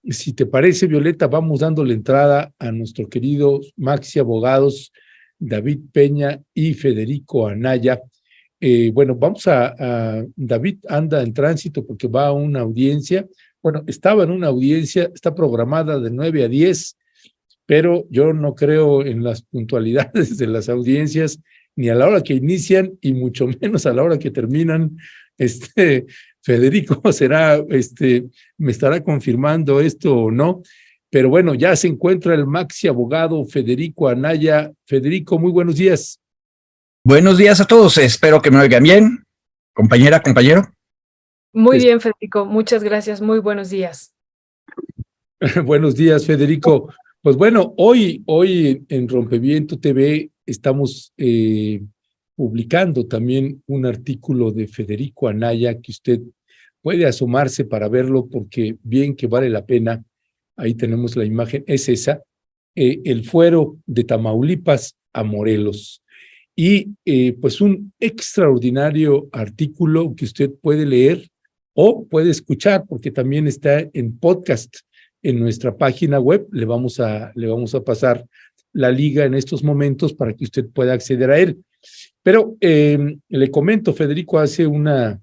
si te parece, Violeta, vamos dándole entrada a nuestro querido Maxi Abogados, David Peña y Federico Anaya. Bueno, David anda en tránsito porque va a una audiencia. Bueno, estaba en una audiencia, está programada de 9 a 10, pero yo no creo en las puntualidades de las audiencias, ni a la hora que inician y mucho menos a la hora que terminan. Federico me estará confirmando esto o no, pero bueno, ya se encuentra el Maxi Abogado Federico Anaya. Federico, muy buenos días. Buenos días a todos, espero que me oigan bien, compañera, compañero. Muy bien, Federico, muchas gracias, muy buenos días. Buenos días, Federico. Pues bueno, hoy en Rompeviento TV estamos publicando también un artículo de Federico Anaya que usted puede asomarse para verlo porque bien que vale la pena. Ahí tenemos la imagen, es esa, el fuero de Tamaulipas a Morelos. Y pues un extraordinario artículo que usted puede leer o puede escuchar porque también está en podcast en nuestra página web. Le vamos a pasar la liga en estos momentos para que usted pueda acceder a él. Pero le comento, Federico hace una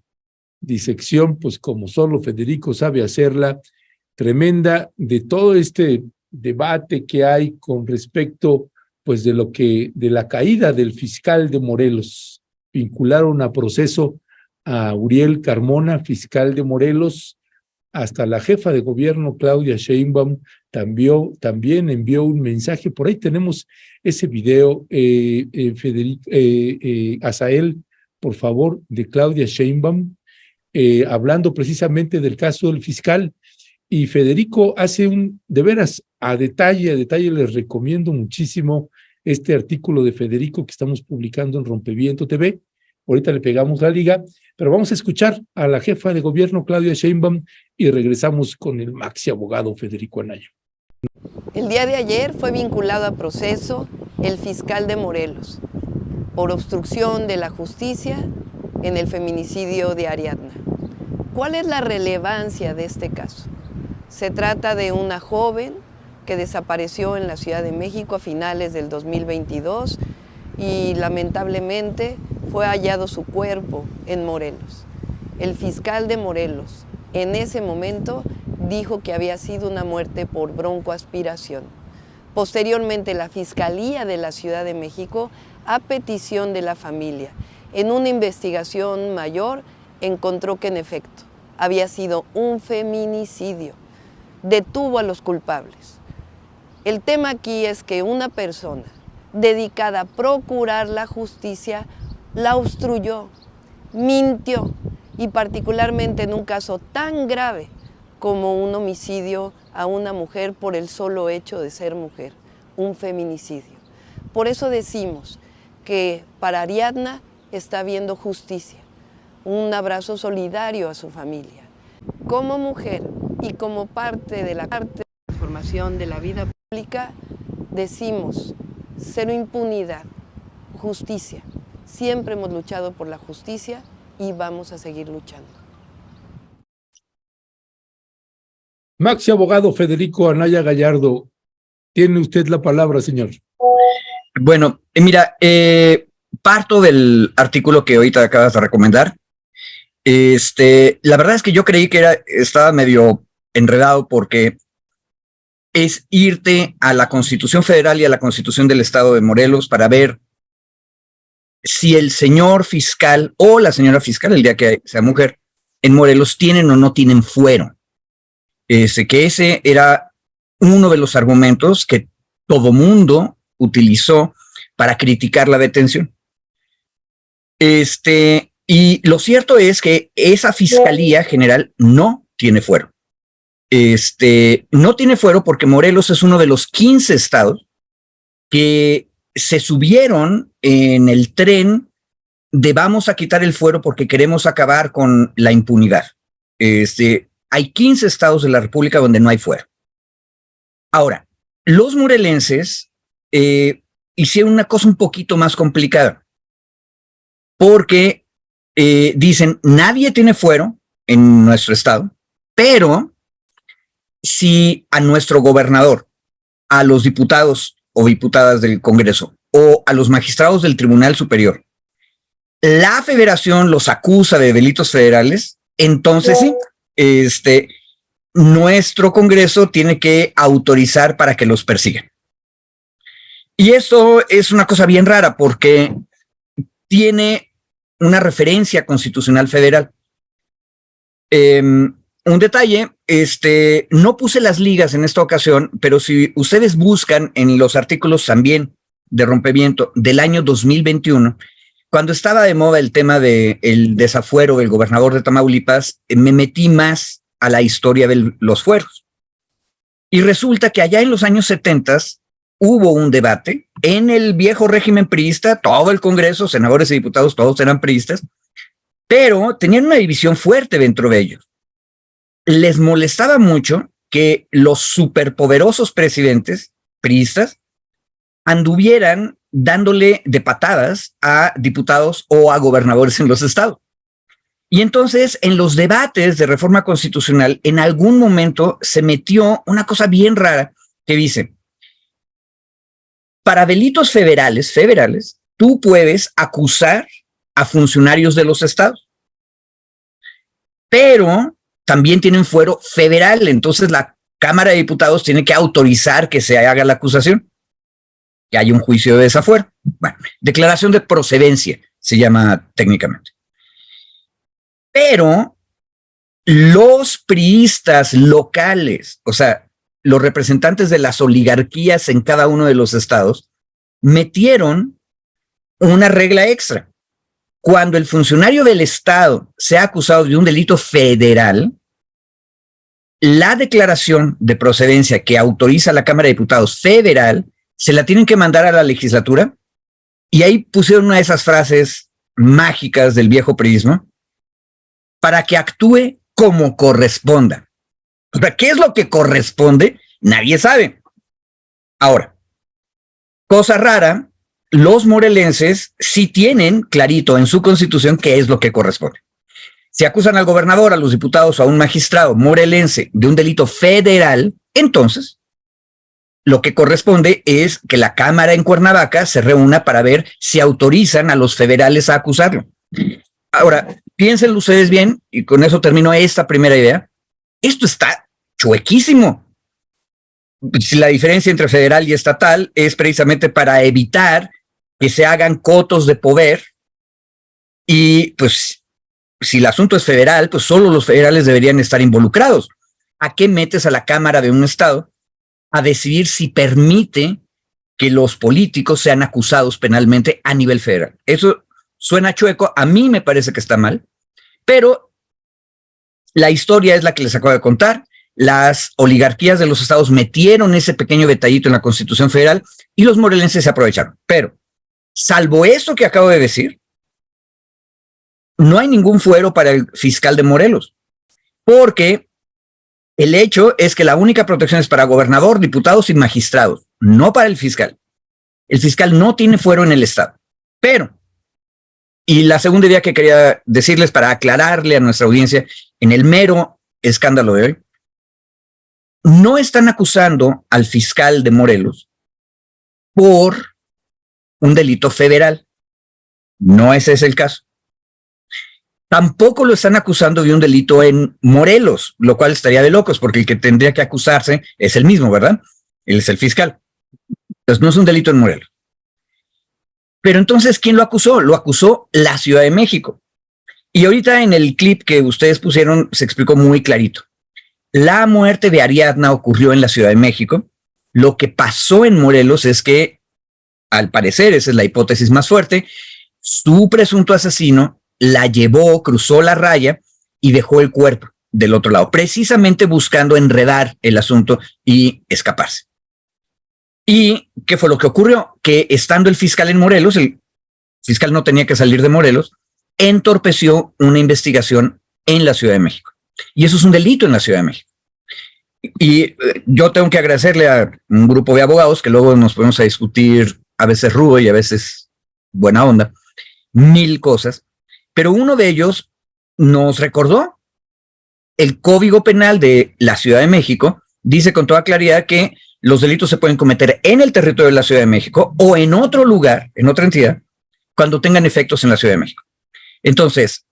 disección, pues como solo Federico sabe hacerla, tremenda, de todo este debate que hay con respecto pues de la caída del fiscal de Morelos. Vincularon a proceso a Uriel Carmona, fiscal de Morelos, hasta la jefa de gobierno Claudia Sheinbaum también envió un mensaje. Por ahí tenemos ese video, Federico, Asael, por favor, de Claudia Sheinbaum, hablando precisamente del caso del fiscal. Y Federico hace de veras, a detalle, les recomiendo muchísimo este artículo de Federico que estamos publicando en Rompeviento TV. Ahorita le pegamos la liga, pero vamos a escuchar a la jefa de gobierno, Claudia Sheinbaum, y regresamos con el Maxi Abogado Federico Anaya. El día de ayer fue vinculado a proceso el fiscal de Morelos por obstrucción de la justicia en el feminicidio de Ariadna. ¿Cuál es la relevancia de este caso? Se trata de una joven que desapareció en la Ciudad de México a finales del 2022 y lamentablemente fue hallado su cuerpo en Morelos. El fiscal de Morelos en ese momento dijo que había sido una muerte por broncoaspiración. Posteriormente, la Fiscalía de la Ciudad de México, a petición de la familia, en una investigación mayor, encontró que en efecto había sido un feminicidio. Detuvo a los culpables. El tema aquí es que una persona dedicada a procurar la justicia la obstruyó, mintió, y particularmente en un caso tan grave como un homicidio a una mujer por el solo hecho de ser mujer, un feminicidio. Por eso decimos que para Ariadna está habiendo justicia, un abrazo solidario a su familia. Como mujer y como parte de la transformación de la vida pública, decimos cero impunidad, justicia. Siempre hemos luchado por la justicia y vamos a seguir luchando. Maxi Abogado Federico Anaya Gallardo, tiene usted la palabra, señor. Bueno, mira, parto del artículo que ahorita acabas de recomendar. La verdad es que yo creí que estaba medio enredado porque es irte a la Constitución Federal y a la Constitución del Estado de Morelos para ver si el señor fiscal o la señora fiscal, el día que sea mujer, en Morelos tienen o no tienen fuero. Que ese era uno de los argumentos que todo mundo utilizó para criticar la detención. Y lo cierto es que esa Fiscalía General no tiene fuero. No tiene fuero porque Morelos es uno de los 15 estados que se subieron en el tren de vamos a quitar el fuero porque queremos acabar con la impunidad. Hay 15 estados de la República donde no hay fuero. Ahora, los morelenses hicieron una cosa un poquito más complicada porque dicen nadie tiene fuero en nuestro estado, pero si a nuestro gobernador, a los diputados o diputadas del Congreso o a los magistrados del Tribunal Superior, la Federación los acusa de delitos federales, entonces sí, nuestro Congreso tiene que autorizar para que los persigan. Y esto es una cosa bien rara porque tiene una referencia constitucional federal. Un detalle, no puse las ligas en esta ocasión, pero si ustedes buscan en los artículos también de Rompeviento del año 2021, cuando estaba de moda el tema del desafuero del gobernador de Tamaulipas, me metí más a la historia de los fueros. Y resulta que allá en los años 70 hubo un debate en el viejo régimen priista, todo el Congreso, senadores y diputados, todos eran priistas, pero tenían una división fuerte dentro de ellos. Les molestaba mucho que los superpoderosos presidentes priistas anduvieran dándole de patadas a diputados o a gobernadores en los estados. Y entonces, en los debates de reforma constitucional, en algún momento se metió una cosa bien rara que dice, para delitos federales, tú puedes acusar a funcionarios de los estados, pero también tienen fuero federal, entonces la Cámara de Diputados tiene que autorizar que se haga la acusación, que hay un juicio de desafuero. Bueno, declaración de procedencia se llama técnicamente. Pero los priistas locales, o sea, los representantes de las oligarquías en cada uno de los estados, metieron una regla extra. Cuando el funcionario del estado sea acusado de un delito federal, la declaración de procedencia que autoriza la Cámara de Diputados federal se la tienen que mandar a la legislatura, y ahí pusieron una de esas frases mágicas del viejo priismo, para que actúe como corresponda. O sea, ¿qué es lo que corresponde? Nadie sabe. Ahora, cosa rara, los morelenses sí tienen clarito en su constitución qué es lo que corresponde. Si acusan al gobernador, a los diputados o a un magistrado morelense de un delito federal, entonces lo que corresponde es que la Cámara en Cuernavaca se reúna para ver si autorizan a los federales a acusarlo. Ahora, piénsenlo ustedes bien, y con eso termino esta primera idea. Esto está chuequísimo. Si la diferencia entre federal y estatal es precisamente para evitar que se hagan cotos de poder, y pues si el asunto es federal, pues solo los federales deberían estar involucrados. ¿A qué metes a la Cámara de un estado a decidir si permite que los políticos sean acusados penalmente a nivel federal? Eso suena chueco, a mí me parece que está mal, pero la historia es la que les acabo de contar. Las oligarquías de los estados metieron ese pequeño detallito en la Constitución Federal y los morelenses se aprovecharon. Pero, salvo eso que acabo de decir, no hay ningún fuero para el fiscal de Morelos, porque el hecho es que la única protección es para gobernador, diputados y magistrados, no para el fiscal. El fiscal no tiene fuero en el estado. Pero, y la segunda idea que quería decirles para aclararle a nuestra audiencia, en el mero escándalo de hoy, no están acusando al fiscal de Morelos por un delito federal. No ese es el caso. Tampoco lo están acusando de un delito en Morelos, lo cual estaría de locos, porque el que tendría que acusarse es el mismo, ¿verdad? Él es el fiscal. Entonces no es un delito en Morelos. Pero entonces, ¿quién lo acusó? Lo acusó la Ciudad de México. Y ahorita en el clip que ustedes pusieron se explicó muy clarito. La muerte de Ariadna ocurrió en la Ciudad de México. Lo que pasó en Morelos es que, al parecer, esa es la hipótesis más fuerte, su presunto asesino la llevó, cruzó la raya y dejó el cuerpo del otro lado, precisamente buscando enredar el asunto y escaparse. ¿Y qué fue lo que ocurrió? Que estando el fiscal en Morelos, el fiscal no tenía que salir de Morelos, entorpeció una investigación en la Ciudad de México. Y eso es un delito en la Ciudad de México. Y yo tengo que agradecerle a un grupo de abogados que luego nos ponemos a discutir, a veces rudo y a veces buena onda, 1000 cosas, pero uno de ellos nos recordó el Código Penal de la Ciudad de México dice con toda claridad que los delitos se pueden cometer en el territorio de la Ciudad de México o en otro lugar, en otra entidad, cuando tengan efectos en la Ciudad de México. Entonces,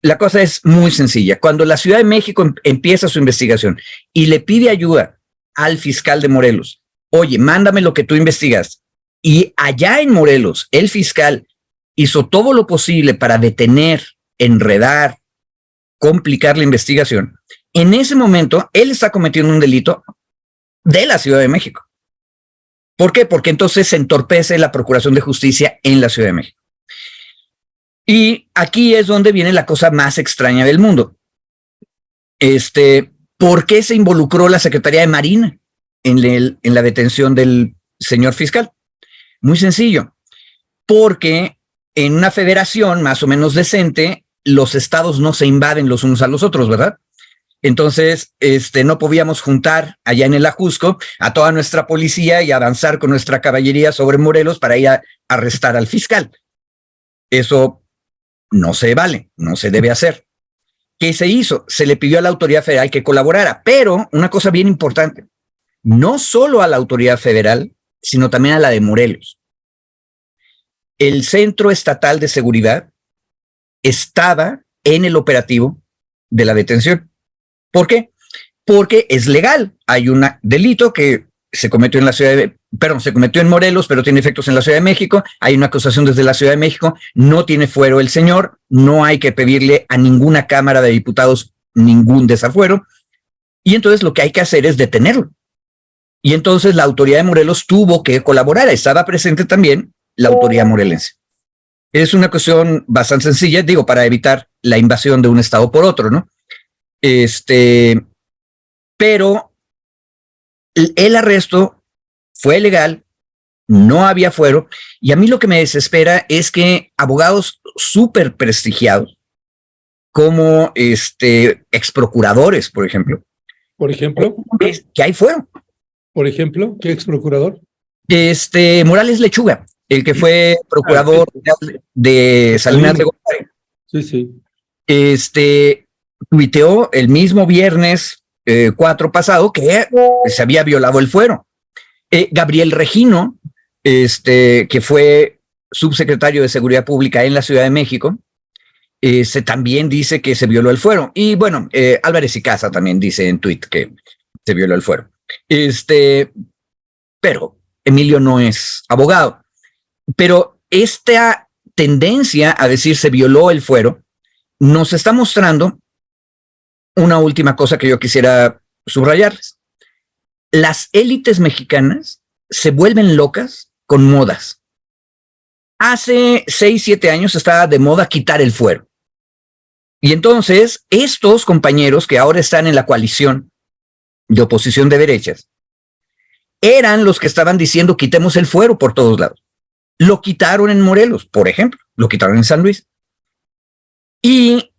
la cosa es muy sencilla. Cuando la Ciudad de México empieza su investigación y le pide ayuda al fiscal de Morelos, oye, mándame lo que tú investigas, y allá en Morelos, el fiscal hizo todo lo posible para detener, enredar, complicar la investigación, en ese momento él está cometiendo un delito de la Ciudad de México. ¿Por qué? Porque entonces se entorpece la Procuración de Justicia en la Ciudad de México. Y aquí es donde viene la cosa más extraña del mundo. ¿Por qué se involucró la Secretaría de Marina en la detención del señor fiscal? Muy sencillo, porque en una federación más o menos decente, los estados no se invaden los unos a los otros, ¿verdad? Entonces, no podíamos juntar allá en el Ajusco a toda nuestra policía y avanzar con nuestra caballería sobre Morelos para ir a arrestar al fiscal. Eso no se vale, no se debe hacer. ¿Qué se hizo? Se le pidió a la autoridad federal que colaborara, pero una cosa bien importante, no solo a la autoridad federal, sino también a la de Morelos. El Centro Estatal de Seguridad estaba en el operativo de la detención. ¿Por qué? Porque es legal. Hay un delito que se cometió se cometió en Morelos, pero tiene efectos en la Ciudad de México. Hay una acusación desde la Ciudad de México. No tiene fuero el señor. No hay que pedirle a ninguna Cámara de Diputados ningún desafuero. Y entonces lo que hay que hacer es detenerlo. Y entonces la autoridad de Morelos tuvo que colaborar. Estaba presente también la autoridad morelense. Es una cuestión bastante sencilla, digo, para evitar la invasión de un estado por otro, ¿no? Pero el arresto fue legal, no había fuero, y a mí lo que me desespera es que abogados súper prestigiados, como exprocuradores, por ejemplo. Por ejemplo. Que hay fuero. Por ejemplo, ¿qué exprocurador? Morales Lechuga, el que fue procurador de Salinas de Gortari. Sí, sí. Tuiteó el mismo viernes 4 pasado que se había violado el fuero. Gabriel Regino, que fue subsecretario de Seguridad Pública en la Ciudad de México, también dice que se violó el fuero. Y bueno, Álvarez y Casa también dice en tuit que se violó el fuero. Pero Emilio no es abogado. Pero esta tendencia a decir se violó el fuero nos está mostrando una última cosa que yo quisiera subrayarles. Las élites mexicanas se vuelven locas con modas. Hace 6, 7 años estaba de moda quitar el fuero. Y entonces estos compañeros que ahora están en la coalición de oposición de derechas eran los que estaban diciendo quitemos el fuero por todos lados. Lo quitaron en Morelos, por ejemplo, lo quitaron en San Luis. Y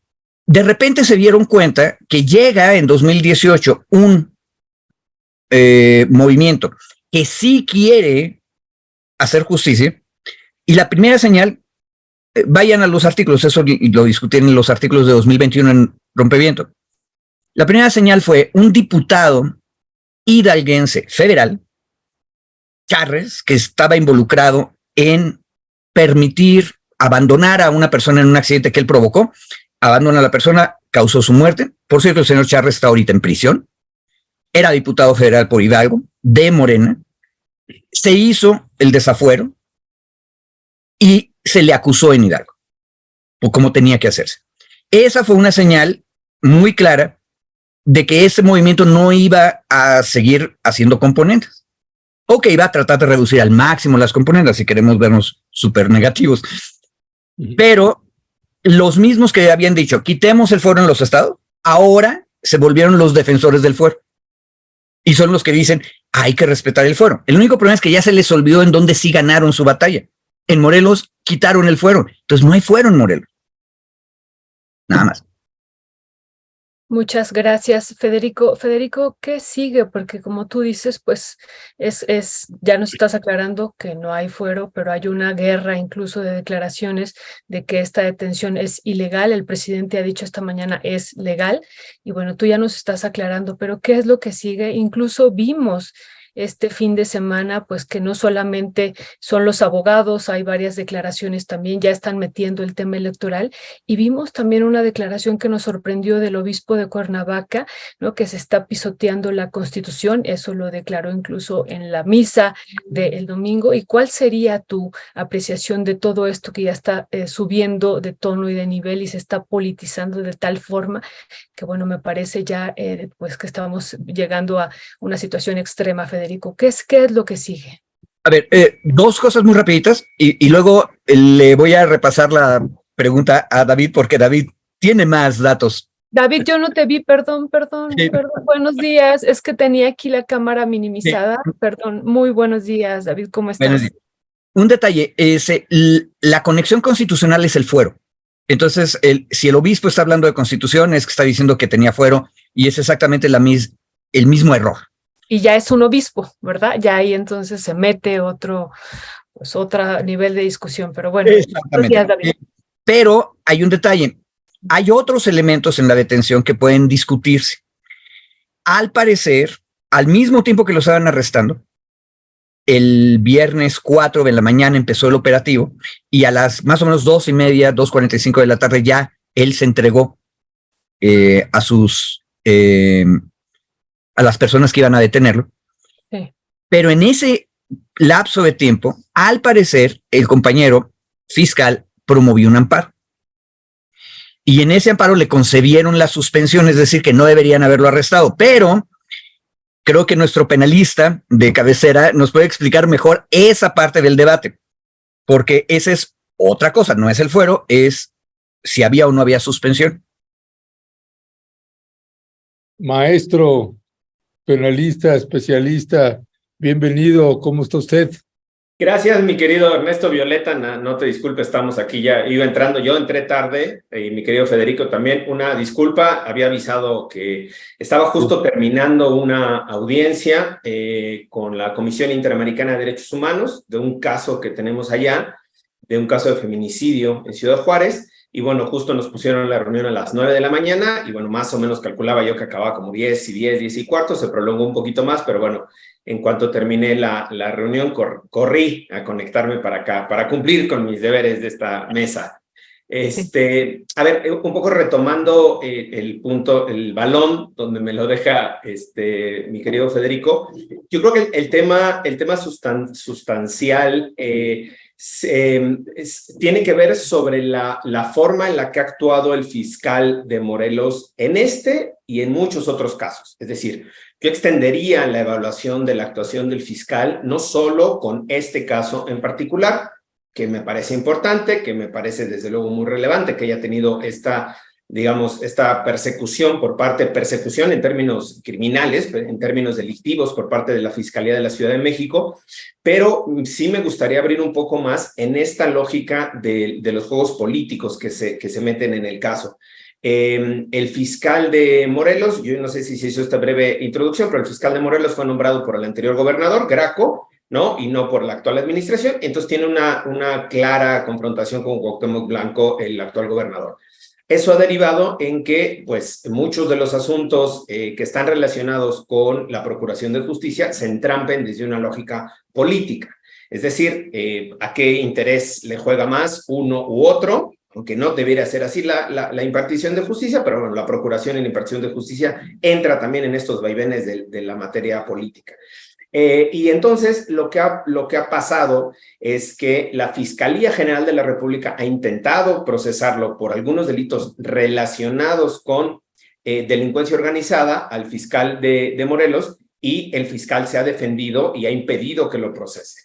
de repente se dieron cuenta que llega en 2018 un movimiento que sí quiere hacer justicia, y la primera señal, vayan a los artículos, eso lo discutí en los artículos de 2021 en Rompeviento. La primera señal fue un diputado hidalguense federal, Charres, que estaba involucrado en permitir abandonar a una persona en un accidente que él provocó. Abandona a la persona, causó su muerte. Por cierto, el señor Charres está ahorita en prisión. Era diputado federal por Hidalgo, de Morena. Se hizo el desafuero y se le acusó en Hidalgo, o como tenía que hacerse. Esa fue una señal muy clara de que ese movimiento no iba a seguir haciendo componentes, o que iba a tratar de reducir al máximo las componentes, si queremos vernos súper negativos. Pero los mismos que habían dicho, quitemos el fuero en los estados, ahora se volvieron los defensores del fuero. Y son los que dicen, hay que respetar el fuero. El único problema es que ya se les olvidó en dónde sí ganaron su batalla. En Morelos quitaron el fuero. Entonces no hay fuero en Morelos. Nada más. Muchas gracias, Federico. Federico, ¿qué sigue? Porque como tú dices, pues ya nos estás aclarando que no hay fuero, pero hay una guerra incluso de declaraciones de que esta detención es ilegal. El presidente ha dicho esta mañana es legal. Y bueno, tú ya nos estás aclarando, pero ¿qué es lo que sigue? Incluso vimos este fin de semana, pues que no solamente son los abogados, hay varias declaraciones también, ya están metiendo el tema electoral. Y vimos también una declaración que nos sorprendió del obispo de Cuernavaca, ¿no? Que se está pisoteando la Constitución, eso lo declaró incluso en la misa del domingo. ¿Y cuál sería tu apreciación de todo esto que ya está subiendo de tono y de nivel y se está politizando de tal forma que, bueno, me parece ya pues que estamos llegando a una situación extrema, Federico? ¿Qué es lo que sigue? A ver, dos cosas muy rapiditas y luego le voy a repasar la pregunta a David porque David tiene más datos. David, yo no te vi, perdón. Sí. Buenos días, es que tenía aquí la cámara minimizada, Sí. perdón. Muy buenos días, David, ¿cómo Bueno, estás? un detalle, la conexión constitucional es el fuero. Entonces, si el obispo está hablando de constitución, es que está diciendo que tenía fuero y es exactamente el mismo error. Y ya es un obispo, ¿verdad? Ya ahí entonces se mete otro nivel de discusión, pero bueno. Exactamente. Días, David. Pero hay un detalle, hay otros elementos en la detención que pueden discutirse. Al parecer, al mismo tiempo que lo estaban arrestando, el viernes 4 de la mañana empezó el operativo y a las más o menos 2:30, 2:45 de la tarde ya él se entregó a las personas que iban a detenerlo. Sí. Pero en ese lapso de tiempo, al parecer, el compañero fiscal promovió un amparo. Y en ese amparo le concedieron la suspensión, es decir, que no deberían haberlo arrestado. Pero creo que nuestro penalista de cabecera nos puede explicar mejor esa parte del debate, porque esa es otra cosa, no es el fuero, es si había o no había suspensión. Maestro, penalista, especialista, bienvenido, ¿cómo está usted? Gracias, mi querido Ernesto Violeta, no te disculpes, estamos aquí ya, iba entrando, yo entré tarde, y mi querido Federico también, una disculpa, había avisado que estaba justo terminando una audiencia con la Comisión Interamericana de Derechos Humanos de un caso que tenemos allá, de un caso de feminicidio en Ciudad Juárez, y bueno, justo nos pusieron la reunión a las 9 de la mañana, y bueno, más o menos calculaba yo que acababa como 10 y cuarto, se prolongó un poquito más, pero bueno, en cuanto terminé la reunión, corrí a conectarme para acá, para cumplir con mis deberes de esta mesa. A ver, un poco retomando el punto, el balón, donde me lo deja mi querido Federico, yo creo que el tema sustancial tiene que ver sobre la forma en la que ha actuado el fiscal de Morelos en este y en muchos otros casos. Es decir, yo extendería la evaluación de la actuación del fiscal, no solo con este caso en particular, que me parece importante, que me parece desde luego muy relevante, que haya tenido esta persecución persecución en términos criminales, en términos delictivos por parte de la Fiscalía de la Ciudad de México, pero sí me gustaría abrir un poco más en esta lógica de los juegos políticos que se meten en el caso. El fiscal de Morelos, yo no sé si se hizo esta breve introducción, pero el fiscal de Morelos fue nombrado por el anterior gobernador, Graco, ¿no? Y no por la actual administración, entonces tiene una clara confrontación con Cuauhtémoc Blanco, el actual gobernador. Eso ha derivado en que, pues, muchos de los asuntos que están relacionados con la Procuración de Justicia se entrampen desde una lógica política. Es decir, ¿a qué interés le juega más uno u otro? Aunque no debiera ser así la impartición de justicia, pero bueno, la procuración y la impartición de justicia entra también en estos vaivenes de la materia política. Y entonces lo que ha pasado es que la Fiscalía General de la República ha intentado procesarlo por algunos delitos relacionados con delincuencia organizada al fiscal de Morelos, y el fiscal se ha defendido y ha impedido que lo procese.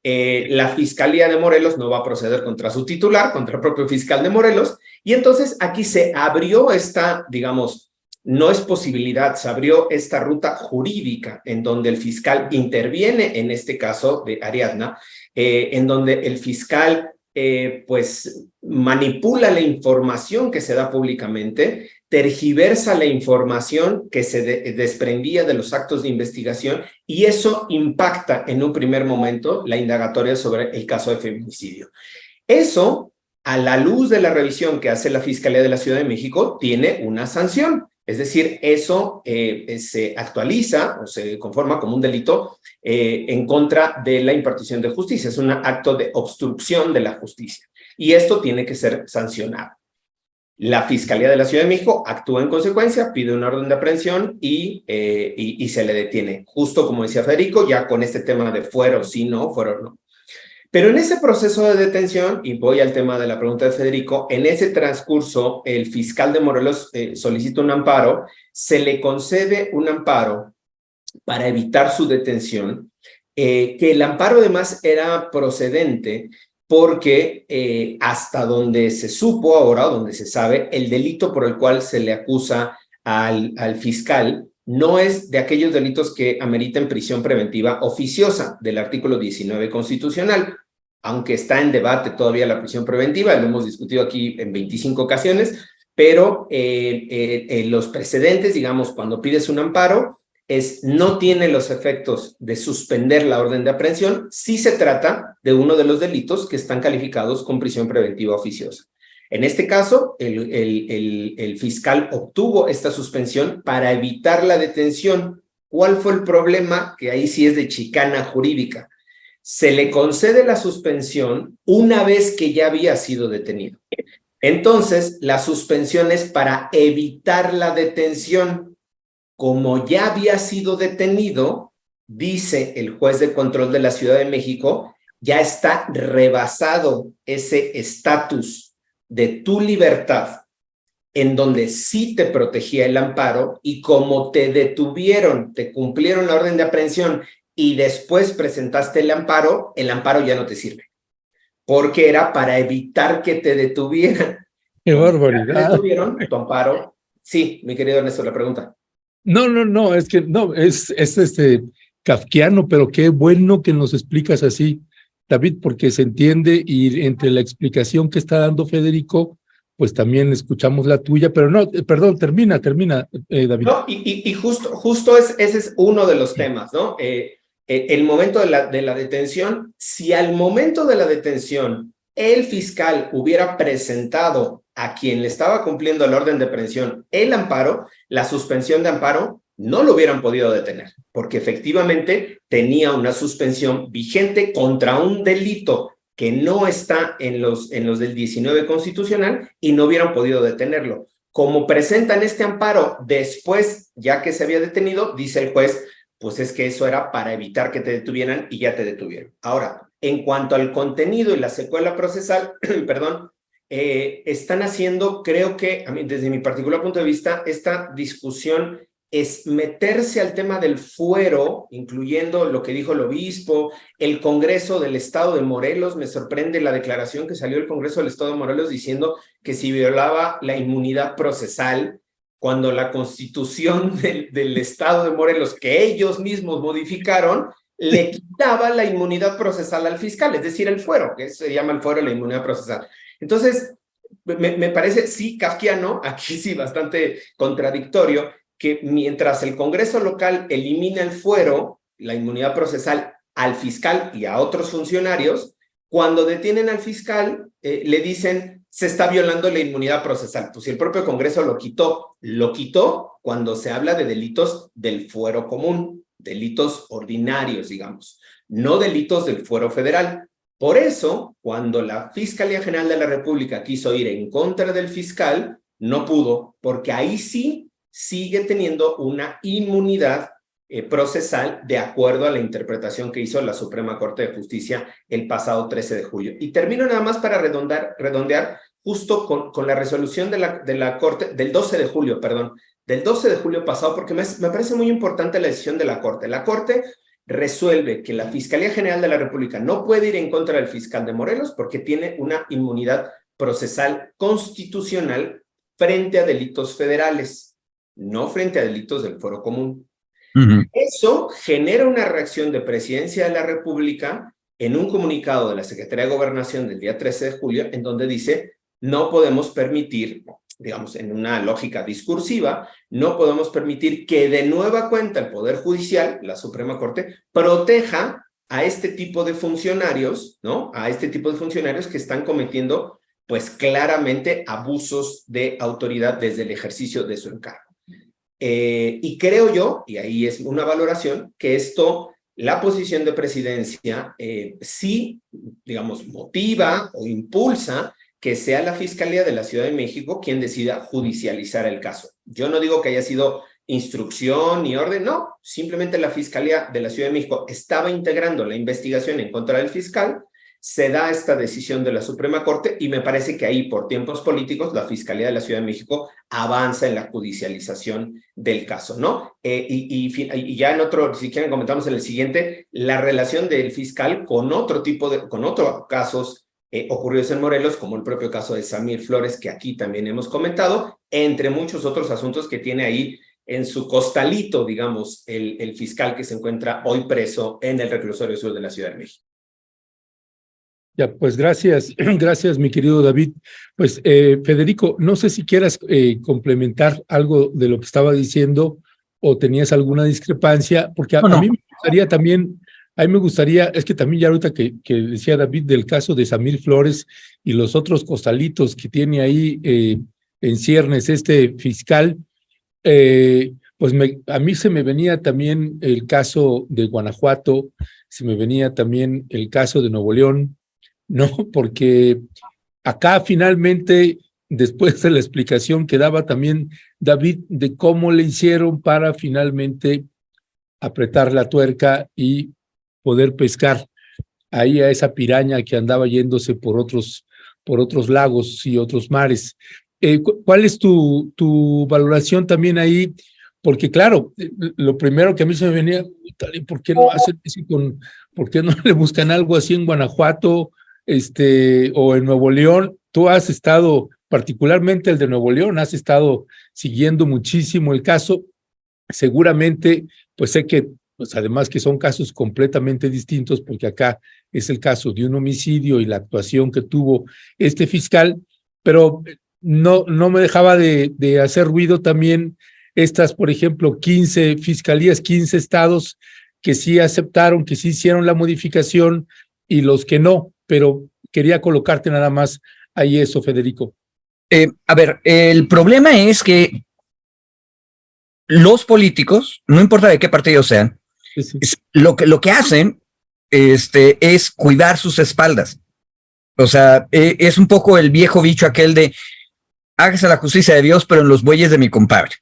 La Fiscalía de Morelos no va a proceder contra su titular, contra el propio fiscal de Morelos, y entonces aquí se abrió esta, digamos, no es posibilidad, se abrió esta ruta jurídica en donde el fiscal interviene en este caso de Ariadna, en donde el fiscal pues manipula la información que se da públicamente tergiversa la información que se desprendía de los actos de investigación y eso impacta en un primer momento la indagatoria sobre el caso de feminicidio. Eso, a la luz de la revisión que hace la Fiscalía de la Ciudad de México, tiene una sanción. Es decir, eso se actualiza o se conforma como un delito en contra de la impartición de justicia. Es un acto de obstrucción de la justicia y esto tiene que ser sancionado. La Fiscalía de la Ciudad de México actúa en consecuencia, pide una orden de aprehensión y se le detiene. Justo como decía Federico, ya con este tema de fuero sí, no, fuero no. Pero en ese proceso de detención, y voy al tema de la pregunta de Federico, en ese transcurso el fiscal de Morelos solicita un amparo, se le concede un amparo para evitar su detención, que el amparo además era procedente porque hasta donde se supo ahora, donde se sabe, el delito por el cual se le acusa al fiscal no es de aquellos delitos que ameritan prisión preventiva oficiosa del artículo 19 constitucional, aunque está en debate todavía la prisión preventiva, lo hemos discutido aquí en 25 ocasiones, pero los precedentes, digamos, cuando pides un amparo, no tiene los efectos de suspender la orden de aprehensión si se trata de uno de los delitos que están calificados con prisión preventiva oficiosa. En este caso, el fiscal obtuvo esta suspensión para evitar la detención. ¿Cuál fue el problema? Que ahí sí es de chicana jurídica. Se le concede la suspensión una vez que ya había sido detenido. Entonces, la suspensión es para evitar la detención. Como ya había sido detenido, dice el juez de control de la Ciudad de México, ya está rebasado ese estatus de tu libertad, en donde sí te protegía el amparo, y como te detuvieron, te cumplieron la orden de aprehensión y después presentaste el amparo ya no te sirve, porque era para evitar que te detuvieran. ¡Qué barbaridad! ¿Te detuvieron tu amparo? Sí, mi querido Ernesto, la pregunta. No, es que no, es kafkiano, pero qué bueno que nos explicas así, David, porque se entiende y entre la explicación que está dando Federico, pues también escuchamos la tuya, pero no, perdón, termina, David. No, y justo ese es uno de los temas, ¿no? El momento de la detención, si al momento de la detención el fiscal hubiera presentado a quien le estaba cumpliendo la orden de aprehensión el amparo, la suspensión de amparo, no lo hubieran podido detener, porque efectivamente tenía una suspensión vigente contra un delito que no está en los del 19 constitucional y no hubieran podido detenerlo. Como presentan este amparo después, ya que se había detenido, dice el juez, pues es que eso era para evitar que te detuvieran y ya te detuvieron. Ahora, en cuanto al contenido y la secuela procesal, perdón, están haciendo, creo que, desde mi particular punto de vista, esta discusión es meterse al tema del fuero, incluyendo lo que dijo el obispo, el Congreso del Estado de Morelos. Me sorprende la declaración que salió del Congreso del Estado de Morelos diciendo que si violaba la inmunidad procesal, cuando la Constitución del Estado de Morelos, que ellos mismos modificaron, le quitaba la inmunidad procesal al fiscal, es decir, el fuero, que se llama el fuero la inmunidad procesal. Entonces, me parece, sí, kafkiano, aquí sí bastante contradictorio, que mientras el Congreso local elimina el fuero, la inmunidad procesal, al fiscal y a otros funcionarios, cuando detienen al fiscal, le dicen, se está violando la inmunidad procesal. Pues si el propio Congreso lo quitó cuando se habla de delitos del fuero común, delitos ordinarios, digamos, no delitos del fuero federal. Por eso, cuando la Fiscalía General de la República quiso ir en contra del fiscal, no pudo, porque ahí sí sigue teniendo una inmunidad procesal de acuerdo a la interpretación que hizo la Suprema Corte de Justicia el pasado 13 de julio. Y termino nada más para redondear justo con la resolución de la Corte del 12 de julio, perdón, del 12 de julio pasado, porque me parece muy importante la decisión de la Corte. La Corte resuelve que la Fiscalía General de la República no puede ir en contra del fiscal de Morelos porque tiene una inmunidad procesal constitucional frente a delitos federales, no frente a delitos del fuero común. Eso genera una reacción de Presidencia de la República en un comunicado de la Secretaría de Gobernación del día 13 de julio, en donde dice, no podemos permitir digamos, en una lógica discursiva, no podemos permitir que de nueva cuenta el Poder Judicial, la Suprema Corte, proteja a este tipo de funcionarios, ¿no? A este tipo de funcionarios que están cometiendo, pues claramente, abusos de autoridad desde el ejercicio de su encargo. Y creo yo, y ahí es una valoración, que esto, la posición de presidencia, sí, digamos, motiva o impulsa que sea la Fiscalía de la Ciudad de México quien decida judicializar el caso. Yo no digo que haya sido instrucción ni orden, no, simplemente la Fiscalía de la Ciudad de México estaba integrando la investigación en contra del fiscal, se da esta decisión de la Suprema Corte y me parece que ahí, por tiempos políticos, la Fiscalía de la Ciudad de México avanza en la judicialización del caso, ¿no? Y ya en otro, si quieren comentamos en el siguiente, la relación del fiscal con otros casos ocurridos en Morelos, como el propio caso de Samir Flores, que aquí también hemos comentado, entre muchos otros asuntos que tiene ahí en su costalito, digamos, el fiscal que se encuentra hoy preso en el reclusorio sur de la Ciudad de México. Ya, pues gracias, gracias mi querido David. Pues Federico, no sé si quieras complementar algo de lo que estaba diciendo o tenías alguna discrepancia, porque a mí me gustaría también, es que también ya ahorita que decía David del caso de Samir Flores y los otros costalitos que tiene ahí en ciernes este fiscal, pues a mí se me venía también el caso de Guanajuato, se me venía también el caso de Nuevo León, ¿no? Porque acá finalmente, después de la explicación que daba también David de cómo le hicieron para finalmente apretar la tuerca y poder pescar ahí a esa piraña que andaba yéndose por otros lagos y otros mares. ¿Cuál es tu valoración también ahí? Porque claro, lo primero que a mí se me venía, ¿por qué no hacen eso por qué no le buscan algo así en Guanajuato o en Nuevo León? Tú has estado, particularmente el de Nuevo León, has estado siguiendo muchísimo el caso. Seguramente, pues sé que, pues además que son casos completamente distintos, porque acá es el caso de un homicidio y la actuación que tuvo este fiscal, pero no me dejaba de hacer ruido también estas, por ejemplo, 15 fiscalías, 15 estados que sí aceptaron, que sí hicieron la modificación y los que no, pero quería colocarte nada más ahí eso, Federico. A ver, el problema es que los políticos, no importa de qué partido sean, sí. Lo que hacen es cuidar sus espaldas. O sea, es un poco el viejo dicho aquel de hágase la justicia de Dios, pero en los bueyes de mi compadre.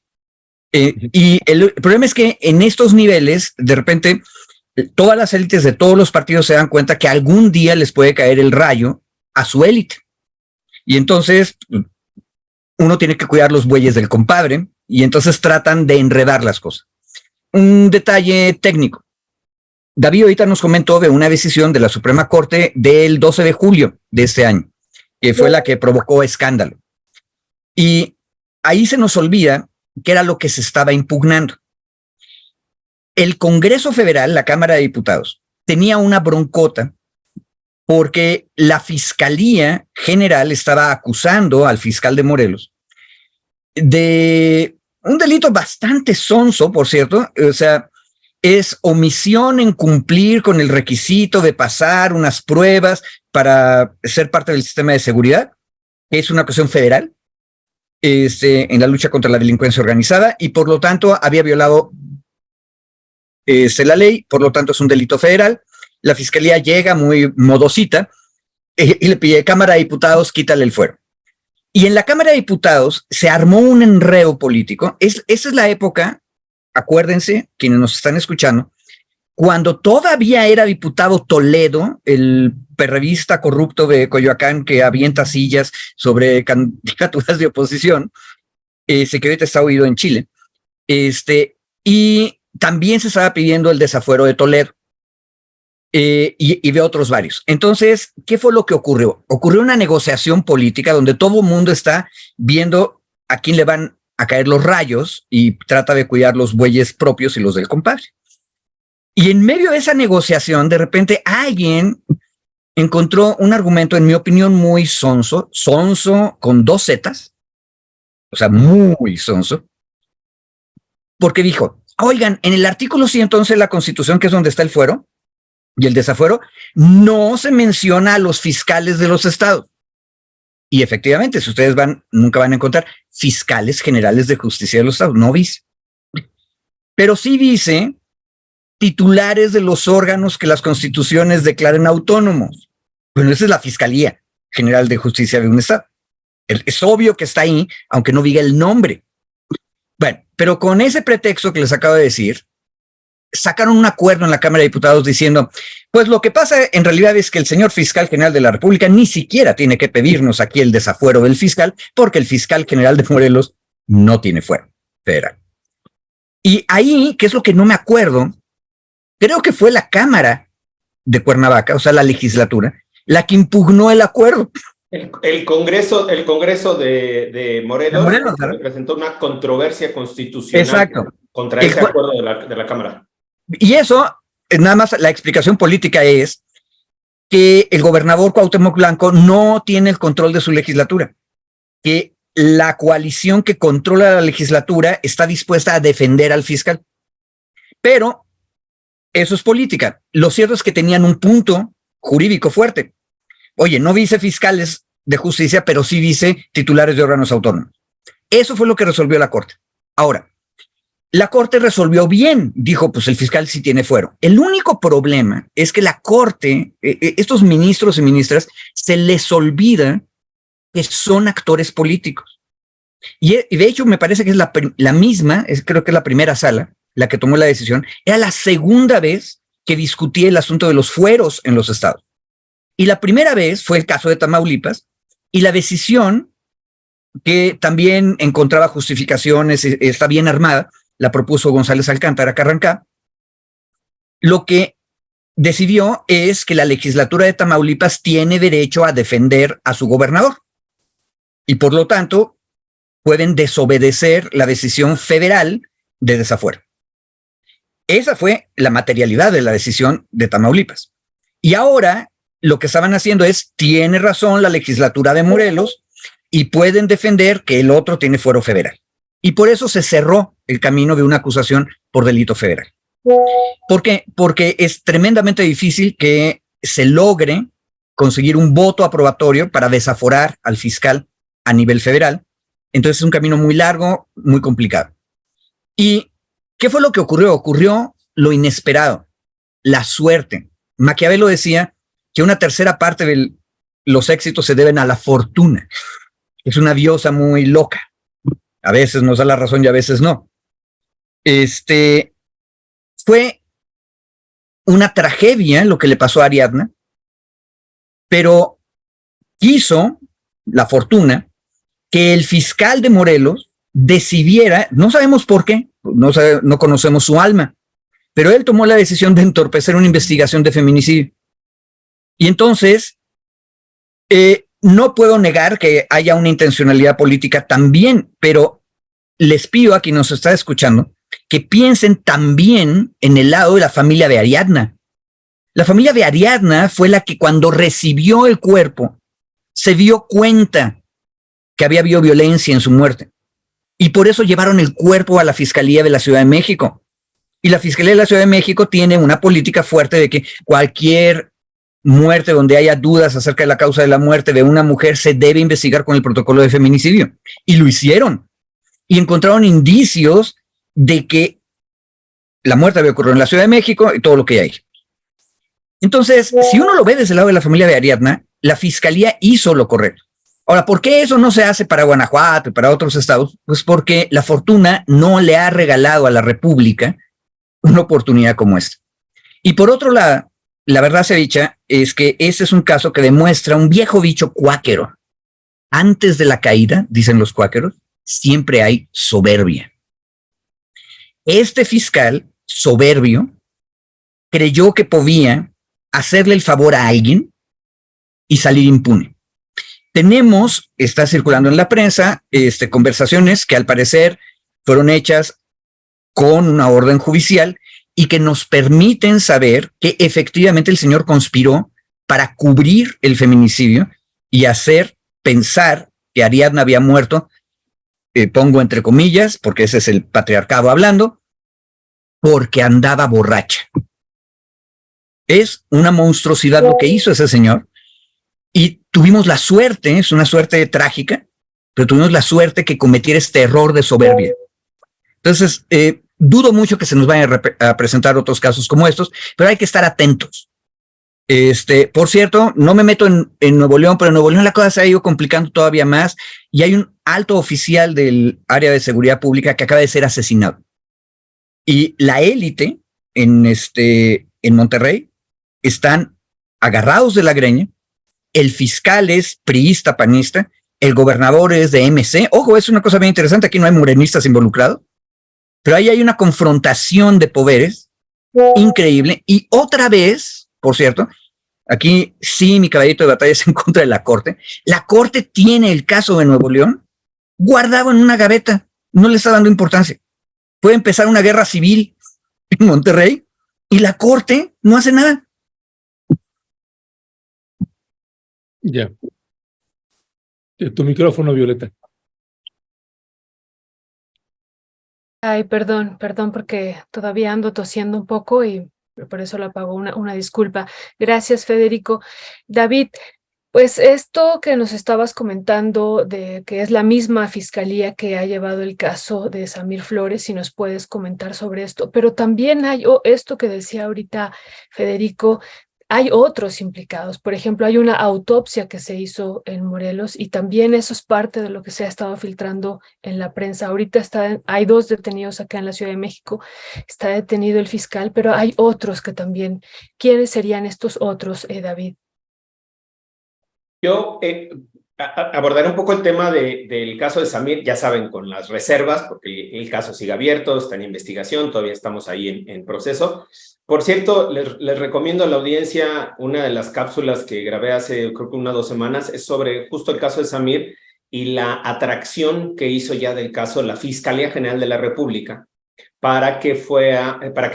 Y el problema es que en estos niveles, de repente, todas las élites de todos los partidos se dan cuenta que algún día les puede caer el rayo a su élite. Y entonces uno tiene que cuidar los bueyes del compadre y entonces tratan de enredar las cosas. Un detalle técnico. David ahorita nos comentó de una decisión de la Suprema Corte del 12 de julio de este año, que fue la que provocó escándalo. Y ahí se nos olvida que era lo que se estaba impugnando. El Congreso Federal, la Cámara de Diputados, tenía una broncota porque la Fiscalía General estaba acusando al fiscal de Morelos de un delito bastante sonso, por cierto, o sea, es omisión en cumplir con el requisito de pasar unas pruebas para ser parte del sistema de seguridad, que es una cuestión federal, en la lucha contra la delincuencia organizada, y por lo tanto había violado la ley, por lo tanto es un delito federal. La fiscalía llega muy modosita y le pide, Cámara de Diputados, quítale el fuero. Y en la Cámara de Diputados se armó un enredo político. Esa es la época, acuérdense, quienes nos están escuchando, cuando todavía era diputado Toledo, el perrevista corrupto de Coyoacán que avienta sillas sobre candidaturas de oposición, que ahorita está huido en Chile, y también se estaba pidiendo el desafuero de Toledo, y de otros varios. Entonces, ¿qué fue lo que ocurrió? Ocurrió una negociación política donde todo el mundo está viendo a quién le van a caer los rayos y trata de cuidar los bueyes propios y los del compadre. Y en medio de esa negociación, de repente alguien encontró un argumento, en mi opinión, muy sonso con 2 zetas, o sea, muy sonso, porque dijo, oigan, en el artículo 111 de la Constitución, que es donde está el fuero y el desafuero, no se menciona a los fiscales de los estados. Y efectivamente, si ustedes van, nunca van a encontrar fiscales generales de justicia de los estados, no dice. Pero sí dice titulares de los órganos que las constituciones declaren autónomos. Bueno, esa es la Fiscalía General de Justicia de un estado. Es obvio que está ahí, aunque no diga el nombre. Bueno, pero con ese pretexto que les acabo de decir, sacaron un acuerdo en la Cámara de Diputados diciendo, pues lo que pasa en realidad es que el señor fiscal general de la República ni siquiera tiene que pedirnos aquí el desafuero del fiscal, porque el fiscal general de Morelos no tiene fuero federal. Y ahí, que es lo que no me acuerdo, creo que fue la Cámara de Cuernavaca, o sea, la legislatura, la que impugnó el acuerdo. El Congreso de Morelos, ¿verdad? presentó una controversia constitucional. Exacto. Contra ese acuerdo de la Cámara. Y eso, nada más la explicación política es que el gobernador Cuauhtémoc Blanco no tiene el control de su legislatura, que la coalición que controla la legislatura está dispuesta a defender al fiscal. Pero eso es política. Lo cierto es que tenían un punto jurídico fuerte. Oye, no dice fiscales de justicia, pero sí dice titulares de órganos autónomos. Eso fue lo que resolvió la Corte. Ahora, la Corte resolvió bien, dijo, pues el fiscal sí tiene fuero. El único problema es que la Corte, estos ministros y ministras, se les olvida que son actores políticos. Y de hecho me parece que es la misma, creo que es la primera sala, la que tomó la decisión, era la segunda vez que discutía el asunto de los fueros en los estados. Y la primera vez fue el caso de Tamaulipas, y la decisión, que también encontraba justificaciones, está bien armada, la propuso González Alcántara Carrancá, lo que decidió es que la legislatura de Tamaulipas tiene derecho a defender a su gobernador y por lo tanto pueden desobedecer la decisión federal de desafuero. Esa fue la materialidad de la decisión de Tamaulipas. Y ahora lo que estaban haciendo es, tiene razón la legislatura de Morelos y pueden defender que el otro tiene fuero federal. Y por eso se cerró el camino de una acusación por delito federal. ¿Por qué? Porque es tremendamente difícil que se logre conseguir un voto aprobatorio para desaforar al fiscal a nivel federal. Entonces es un camino muy largo, muy complicado. ¿Y qué fue lo que ocurrió? Ocurrió lo inesperado, la suerte. Maquiavelo decía que una tercera parte de los éxitos se deben a la fortuna. Es una diosa muy loca. A veces nos da la razón y a veces no. Fue una tragedia lo que le pasó a Ariadna, pero quiso la fortuna que el fiscal de Morelos decidiera, no sabemos por qué, no conocemos su alma, pero él tomó la decisión de entorpecer una investigación de feminicidio. Y entonces, no puedo negar que haya una intencionalidad política también, pero les pido a quien nos está escuchando que piensen también en el lado de la familia de Ariadna. La familia de Ariadna fue la que cuando recibió el cuerpo se dio cuenta que había habido violencia en su muerte. Y por eso llevaron el cuerpo a la Fiscalía de la Ciudad de México. Y la Fiscalía de la Ciudad de México tiene una política fuerte de que cualquier muerte donde haya dudas acerca de la causa de la muerte de una mujer se debe investigar con el protocolo de feminicidio. Y lo hicieron. Y encontraron indicios de que la muerte había ocurrido en la Ciudad de México y todo lo que hay. Entonces, si uno lo ve desde el lado de la familia de Ariadna, la Fiscalía hizo lo correcto. Ahora, ¿por qué eso no se hace para Guanajuato y para otros estados? Pues porque la fortuna no le ha regalado a la República una oportunidad como esta. Y por otro lado, la verdad sea dicha, es que este es un caso que demuestra un viejo dicho cuáquero. Antes de la caída, dicen los cuáqueros, siempre hay soberbia. Este fiscal soberbio creyó que podía hacerle el favor a alguien y salir impune. Tenemos, está circulando en la prensa, conversaciones que al parecer fueron hechas con una orden judicial y que nos permiten saber que efectivamente el señor conspiró para cubrir el feminicidio y hacer pensar que Ariadna había muerto pongo entre comillas, porque ese es el patriarcado hablando, porque andaba borracha. Es una monstruosidad lo que hizo ese señor, y tuvimos la suerte, es una suerte trágica, pero tuvimos la suerte que cometiera este error de soberbia. Entonces, dudo mucho que se nos vayan a presentar otros casos como estos, pero hay que estar atentos. Por cierto, no me meto en Nuevo León, pero en Nuevo León la cosa se ha ido complicando todavía más, y hay un alto oficial del área de seguridad pública que acaba de ser asesinado. Y la élite en Monterrey están agarrados de la greña. El fiscal es priista, panista, el gobernador es de MC. Ojo, es una cosa bien interesante, aquí no hay morenistas involucrados, pero ahí hay una confrontación de poderes increíble. Y otra vez, por cierto, aquí sí mi caballito de batalla es en contra de la Corte. La Corte tiene el caso de Nuevo León guardado en una gaveta, no le está dando importancia. Puede empezar una guerra civil en Monterrey y la Corte no hace nada. Ya. Tu micrófono, Violeta. Ay, perdón, porque todavía ando tosiendo un poco y por eso lo apago. Una disculpa. Gracias, Federico. David, pues esto que nos estabas comentando de que es la misma fiscalía que ha llevado el caso de Samir Flores, si nos puedes comentar sobre esto, pero también hay esto que decía ahorita Federico. Hay otros implicados. Por ejemplo, hay una autopsia que se hizo en Morelos y también eso es parte de lo que se ha estado filtrando en la prensa. Ahorita hay 2 detenidos acá en la Ciudad de México. Está detenido el fiscal, pero hay otros que también. ¿Quiénes serían estos otros, David? Yo abordaré un poco el tema del caso de Samir, ya saben, con las reservas, porque el caso sigue abierto, está en investigación, todavía estamos ahí en proceso. Por cierto, les recomiendo a la audiencia una de las cápsulas que grabé hace, creo que 1 o 2 semanas, es sobre justo el caso de Samir y la atracción que hizo ya del caso la Fiscalía General de la República para que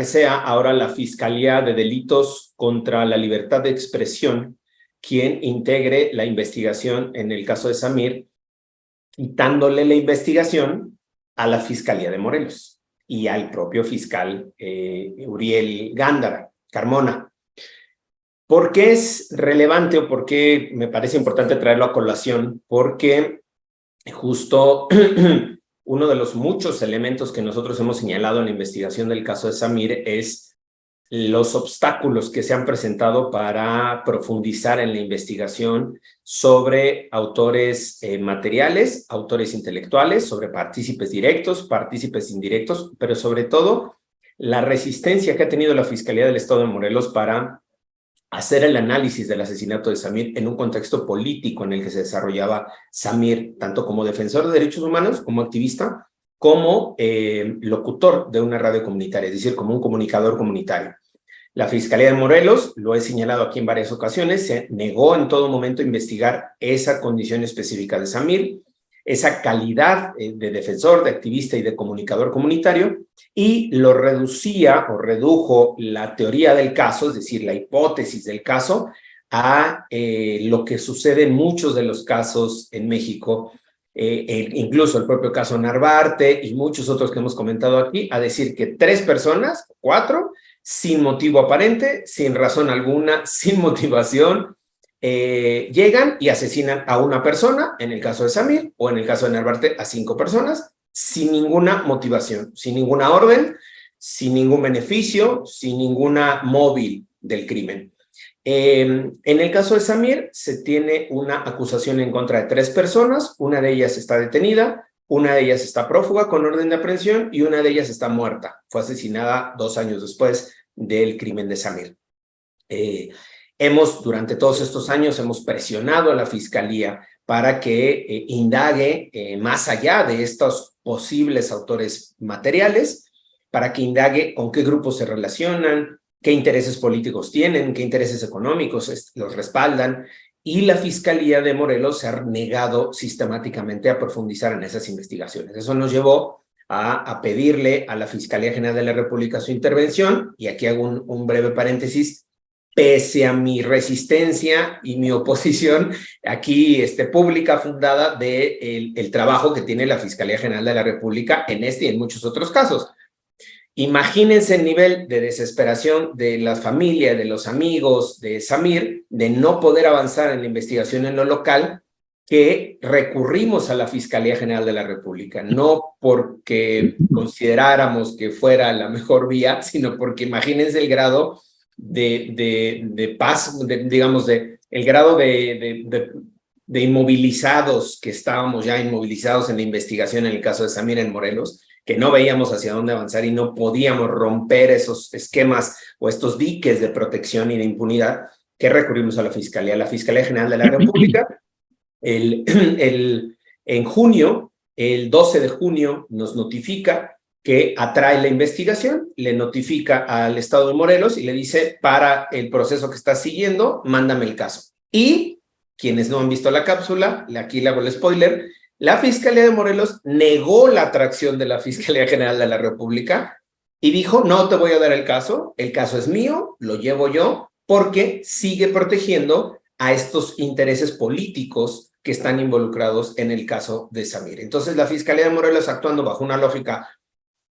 sea ahora la Fiscalía de Delitos contra la Libertad de Expresión quien integre la investigación en el caso de Samir, quitándole la investigación a la Fiscalía de Morelos y al propio fiscal Uriel Gándara Carmona. ¿Por qué es relevante o por qué me parece importante traerlo a colación? Porque justo uno de los muchos elementos que nosotros hemos señalado en la investigación del caso de Samir es los obstáculos que se han presentado para profundizar en la investigación sobre autores materiales, autores intelectuales, sobre partícipes directos, partícipes indirectos, pero sobre todo la resistencia que ha tenido la Fiscalía del Estado de Morelos para hacer el análisis del asesinato de Samir en un contexto político en el que se desarrollaba Samir, tanto como defensor de derechos humanos, como activista, como locutor de una radio comunitaria, es decir, como un comunicador comunitario. La Fiscalía de Morelos, lo he señalado aquí en varias ocasiones, se negó en todo momento a investigar esa condición específica de Samir, esa calidad de defensor, de activista y de comunicador comunitario, y lo reducía o redujo la teoría del caso, es decir, la hipótesis del caso, a lo que sucede en muchos de los casos en México, incluso el propio caso Narvarte y muchos otros que hemos comentado aquí, a decir que 3 personas, 4, sin motivo aparente, sin razón alguna, sin motivación, llegan y asesinan a una persona, en el caso de Samir, o en el caso de Narvarte a 5 personas, sin ninguna motivación, sin ninguna orden, sin ningún beneficio, sin ninguna móvil del crimen. En el caso de Samir, se tiene una acusación en contra de 3 personas, una de ellas está detenida, una de ellas está prófuga con orden de aprehensión y una de ellas está muerta. Fue asesinada 2 años después del crimen de Samir. Durante todos estos años, hemos presionado a la Fiscalía para que indague más allá de estos posibles autores materiales, para que indague con qué grupos se relacionan, qué intereses políticos tienen, qué intereses económicos los respaldan, y la Fiscalía de Morelos se ha negado sistemáticamente a profundizar en esas investigaciones. Eso nos llevó a pedirle a la Fiscalía General de la República su intervención, y aquí hago un breve paréntesis. pese a mi resistencia y mi oposición aquí pública, fundada, el trabajo que tiene la Fiscalía General de la República en este y en muchos otros casos. Imagínense el nivel de desesperación de la familia, de los amigos de Samir, de no poder avanzar en la investigación en lo local, que recurrimos a la Fiscalía General de la República, no porque consideráramos que fuera la mejor vía, sino porque imagínense el grado de paz, digamos, el grado de inmovilizados, que estábamos ya inmovilizados en la investigación en el caso de Samir en Morelos, que no veíamos hacia dónde avanzar y no podíamos romper esos esquemas o estos diques de protección y de impunidad, que recurrimos a la Fiscalía General de la República. En junio, el 12 de junio, nos notifica que atrae la investigación, le notifica al Estado de Morelos y le dice, para el proceso que estás siguiendo, mándame el caso. Y quienes no han visto la cápsula, aquí le hago el spoiler, la Fiscalía de Morelos negó la atracción de la Fiscalía General de la República y dijo, no te voy a dar el caso es mío, lo llevo yo, porque sigue protegiendo a estos intereses políticos que están involucrados en el caso de Samir. Entonces, la Fiscalía de Morelos, actuando bajo una lógica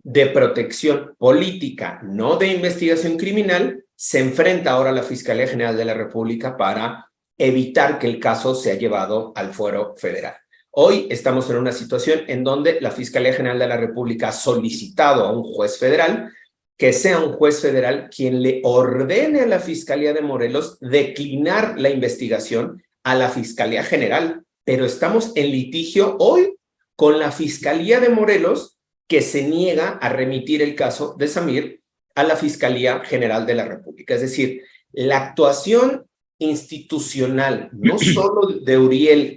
de protección política, no de investigación criminal, se enfrenta ahora a la Fiscalía General de la República para evitar que el caso sea llevado al fuero federal. Hoy estamos en una situación en donde la Fiscalía General de la República ha solicitado a un juez federal que sea un juez federal quien le ordene a la Fiscalía de Morelos declinar la investigación a la Fiscalía General, pero estamos en litigio hoy con la Fiscalía de Morelos, que se niega a remitir el caso de Samir a la Fiscalía General de la República. Es decir, la actuación institucional, no solo de Uriel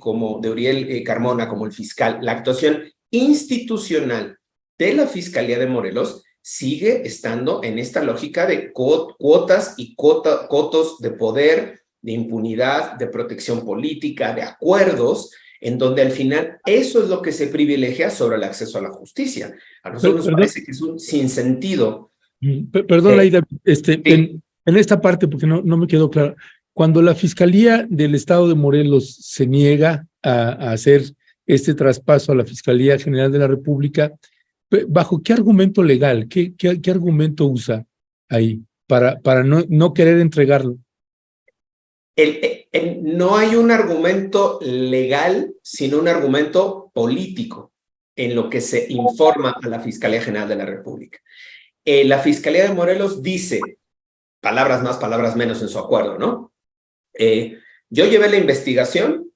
Carmona como el fiscal, la actuación institucional de la Fiscalía de Morelos sigue estando en esta lógica de cuotas y cotos de poder, de impunidad, de protección política, de acuerdos, en donde al final eso es lo que se privilegia sobre el acceso a la justicia. A nosotros nos parece que es un sinsentido. Perdón, Laida, en esta parte, porque no me quedó claro, cuando la Fiscalía del Estado de Morelos se niega a hacer este traspaso a la Fiscalía General de la República, ¿bajo qué argumento legal, qué argumento usa ahí para no querer entregarlo? No hay un argumento legal, sino un argumento político en lo que se informa a la Fiscalía General de la República. La Fiscalía de Morelos dice, palabras más, palabras menos en su acuerdo, ¿no? Yo llevo la investigación,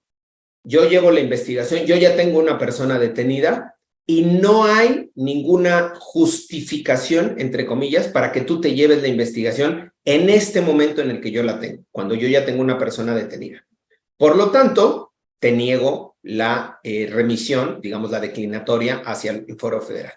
yo ya tengo una persona detenida y no hay ninguna justificación, entre comillas, para que tú te lleves la investigación en este momento en el que yo la tengo, cuando yo ya tengo una persona detenida. Por lo tanto, te niego la remisión, digamos la declinatoria hacia el foro federal.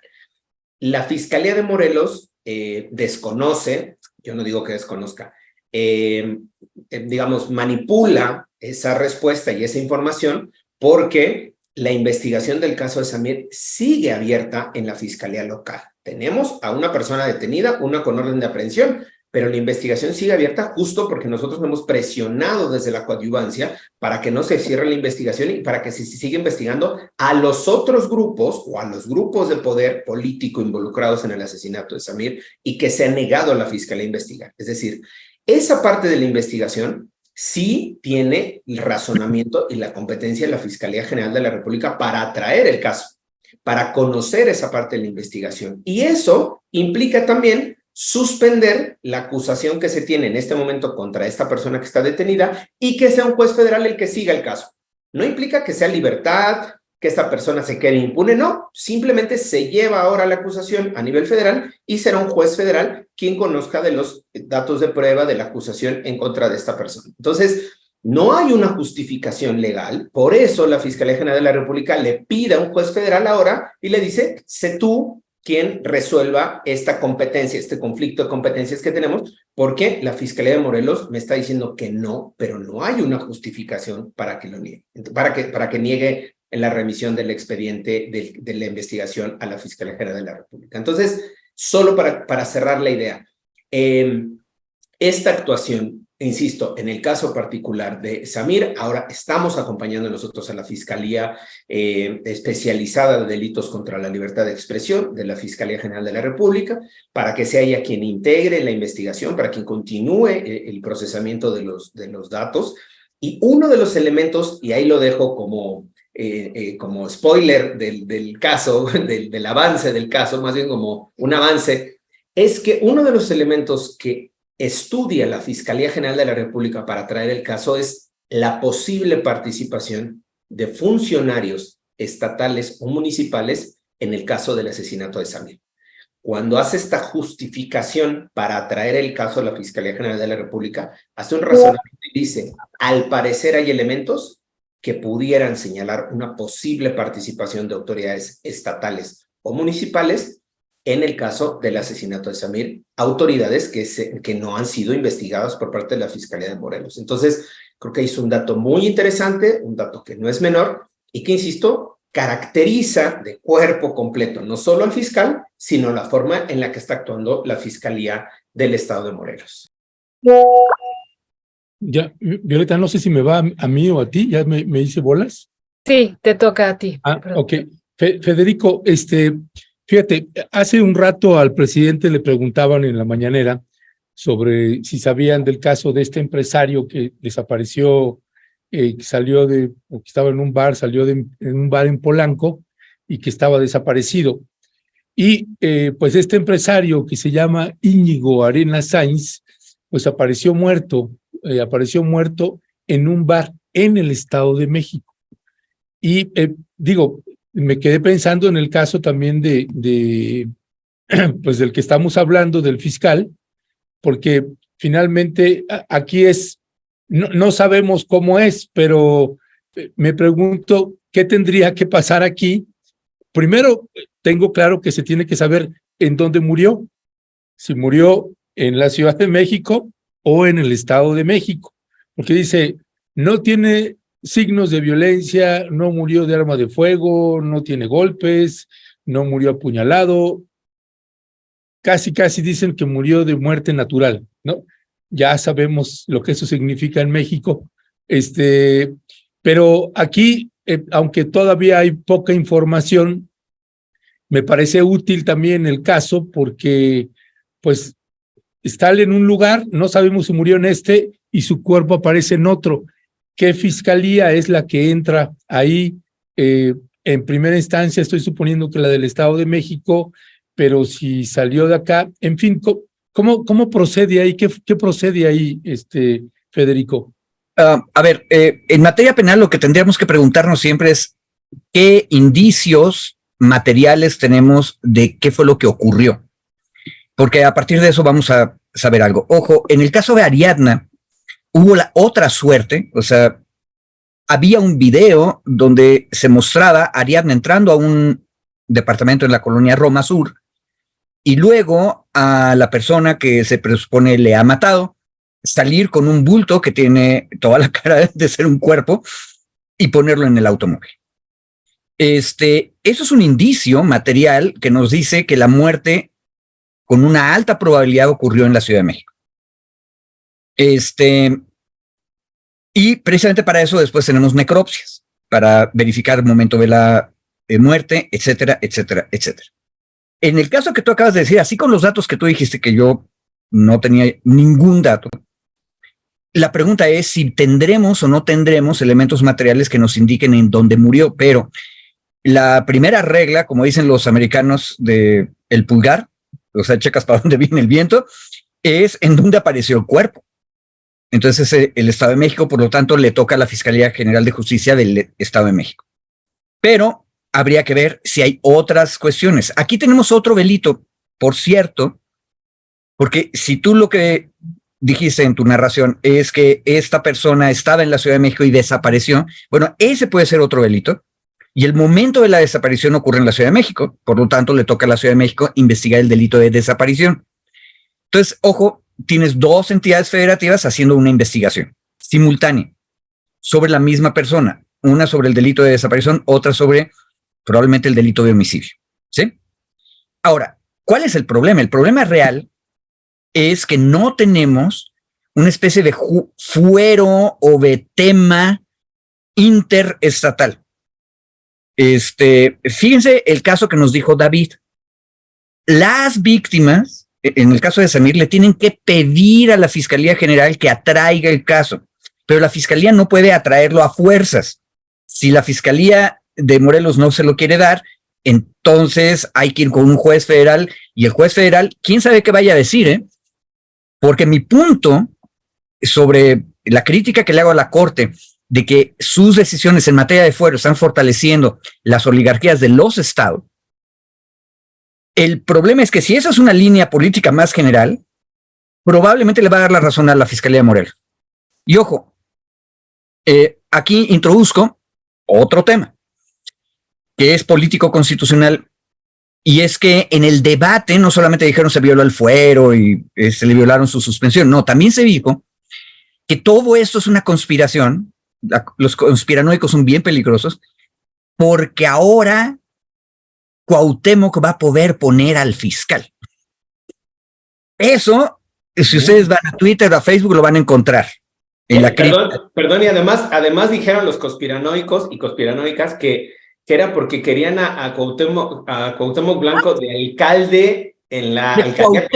La Fiscalía de Morelos desconoce, yo no digo que desconozca, digamos, manipula esa respuesta y esa información porque la investigación del caso de Samir sigue abierta en la Fiscalía local. Tenemos a una persona detenida, una con orden de aprehensión, pero la investigación sigue abierta justo porque nosotros hemos presionado desde la coadyuvancia para que no se cierre la investigación y para que se siga investigando a los otros grupos o a los grupos de poder político involucrados en el asesinato de Samir y que se ha negado a la Fiscalía a investigar. Es decir, esa parte de la investigación sí tiene el razonamiento y la competencia de la Fiscalía General de la República para atraer el caso, para conocer esa parte de la investigación. Y eso implica también suspender la acusación que se tiene en este momento contra esta persona que está detenida y que sea un juez federal el que siga el caso. No implica que sea libertad, que esta persona se quede impune, no, simplemente se lleva ahora la acusación a nivel federal y será un juez federal quien conozca de los datos de prueba de la acusación en contra de esta persona. Entonces, no hay una justificación legal, por eso la Fiscalía General de la República le pide a un juez federal ahora y le dice, sé tú quien resuelva esta competencia, este conflicto de competencias que tenemos, porque la Fiscalía de Morelos me está diciendo que no, pero no hay una justificación para que lo niegue, para que niegue la remisión del expediente de la investigación a la Fiscalía General de la República. Entonces, solo para cerrar la idea, esta actuación insisto, en el caso particular de Samir, ahora estamos acompañando nosotros a la Fiscalía Especializada de Delitos contra la Libertad de Expresión de la Fiscalía General de la República, para que sea ella quien integre la investigación, para quien continúe el procesamiento de los datos. Y uno de los elementos, y ahí lo dejo como spoiler del caso, del avance del caso, más bien como un avance, es que uno de los elementos que estudia la Fiscalía General de la República para traer el caso es la posible participación de funcionarios estatales o municipales en el caso del asesinato de Samir. Cuando hace esta justificación para traer el caso a la Fiscalía General de la República, hace un razonamiento y dice, al parecer hay elementos que pudieran señalar una posible participación de autoridades estatales o municipales en el caso del asesinato de Samir, autoridades que no han sido investigadas por parte de la Fiscalía de Morelos. Entonces, creo que es un dato muy interesante, un dato que no es menor y que, insisto, caracteriza de cuerpo completo no solo al fiscal, sino la forma en la que está actuando la Fiscalía del Estado de Morelos. Ya, Violeta, no sé si me va a mí o a ti, ¿ya me hice bolas? Sí, te toca a ti. Ok. Federico, fíjate, hace un rato al presidente le preguntaban en la mañanera sobre si sabían del caso de este empresario que desapareció, que o que estaba en un bar, en un bar en Polanco y que estaba desaparecido. Y pues este empresario que se llama Íñigo Arenas Sainz, pues apareció muerto en un bar en el Estado de México. Y me quedé pensando en el caso también pues del que estamos hablando, del fiscal, porque finalmente aquí no sabemos cómo es, pero me pregunto qué tendría que pasar aquí. Primero, tengo claro que se tiene que saber en dónde murió, si murió en la Ciudad de México o en el Estado de México, porque dice, no tiene signos de violencia, no murió de arma de fuego, no tiene golpes, no murió apuñalado, casi dicen que murió de muerte natural, ¿no? Ya sabemos lo que eso significa en México, pero aquí, aunque todavía hay poca información, me parece útil también el caso porque, pues, está en un lugar, no sabemos si murió en y su cuerpo aparece en otro. ¿Qué fiscalía es la que entra ahí? En primera instancia estoy suponiendo que la del Estado de México, pero si salió de acá, en fin, ¿cómo procede ahí? ¿Qué procede ahí, Federico? A ver, en materia penal lo que tendríamos que preguntarnos siempre es qué indicios materiales tenemos de qué fue lo que ocurrió. Porque a partir de eso vamos a saber algo. Ojo, en el caso de Ariadna hubo la otra suerte, o sea, había un video donde se mostraba a Ariadna entrando a un departamento en la colonia Roma Sur y luego a la persona que se presupone le ha matado salir con un bulto que tiene toda la cara de ser un cuerpo y ponerlo en el automóvil. Eso es un indicio material que nos dice que la muerte con una alta probabilidad ocurrió en la Ciudad de México. Y precisamente para eso después tenemos necropsias, para verificar el momento de la muerte, etcétera, etcétera, etcétera. En el caso que tú acabas de decir, así con los datos que tú dijiste que yo no tenía ningún dato, la pregunta es si tendremos o no tendremos elementos materiales que nos indiquen en dónde murió, pero la primera regla, como dicen los americanos de el pulgar, o sea, checas para dónde viene el viento, es en dónde apareció el cuerpo. Entonces, el Estado de México, por lo tanto, le toca a la Fiscalía General de Justicia del Estado de México. Pero habría que ver si hay otras cuestiones. Aquí tenemos otro delito, por cierto, porque si tú lo que dijiste en tu narración es que esta persona estaba en la Ciudad de México y desapareció, bueno, ese puede ser otro delito. Y el momento de la desaparición ocurre en la Ciudad de México, por lo tanto le toca a la Ciudad de México investigar el delito de desaparición. Entonces, ojo, tienes dos entidades federativas haciendo una investigación simultánea sobre la misma persona, una sobre el delito de desaparición, otra sobre probablemente el delito de homicidio, ¿sí? Ahora, ¿cuál es el problema? El problema real es que no tenemos una especie de fuero o de tema interestatal. Fíjense el caso que nos dijo David. Las víctimas, en el caso de Samir, le tienen que pedir a la Fiscalía General que atraiga el caso, pero la Fiscalía no puede atraerlo a fuerzas. Si la Fiscalía de Morelos no se lo quiere dar, entonces hay que ir con un juez federal, y el juez federal, quién sabe qué vaya a decir, porque mi punto sobre la crítica que le hago a la Corte de que sus decisiones en materia de fuero están fortaleciendo las oligarquías de los estados, el problema es que si esa es una línea política más general, probablemente le va a dar la razón a la Fiscalía de Morelos. Y ojo, aquí introduzco otro tema, que es político constitucional, y es que en el debate no solamente dijeron se violó el fuero y se le violaron su suspensión, no, también se dijo que todo esto es una conspiración. Los conspiranoicos son bien peligrosos, porque ahora Cuauhtémoc va a poder poner al fiscal. Eso, si ustedes van a Twitter o a Facebook, lo van a encontrar. En la perdón, y además dijeron los conspiranoicos y conspiranoicas que era porque querían a Cuauhtémoc Blanco de alcalde en la alcaldía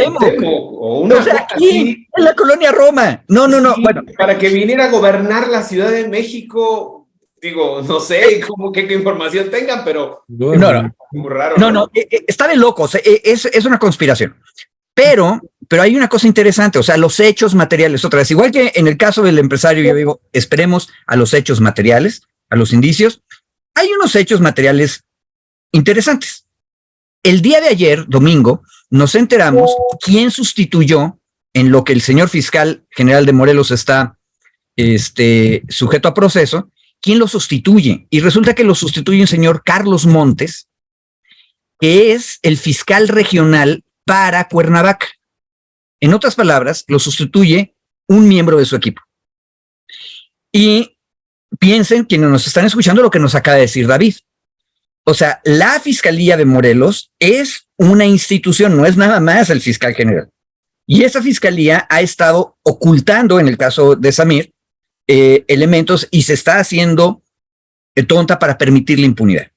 o una aquí, en la colonia Roma. No, bueno. Para que viniera a gobernar la Ciudad de México, digo, no sé qué información tengan, pero no. Muy raro. No, está de locos, es una conspiración. Pero hay una cosa interesante, o sea, los hechos materiales, otra vez, igual que en el caso del empresario, yo digo, esperemos a los hechos materiales, a los indicios. Hay unos hechos materiales interesantes. El día de ayer, domingo, nos enteramos quién sustituyó en lo que el señor fiscal general de Morelos está sujeto a proceso, quién lo sustituye. Y resulta que lo sustituye un señor Carlos Montes, que es el fiscal regional para Cuernavaca. En otras palabras, lo sustituye un miembro de su equipo. Y piensen, quienes nos están escuchando, lo que nos acaba de decir David. O sea, la Fiscalía de Morelos es una institución, no es nada más el fiscal general. Y esa fiscalía ha estado ocultando, en el caso de Samir, elementos, y se está haciendo tonta para permitir la impunidad.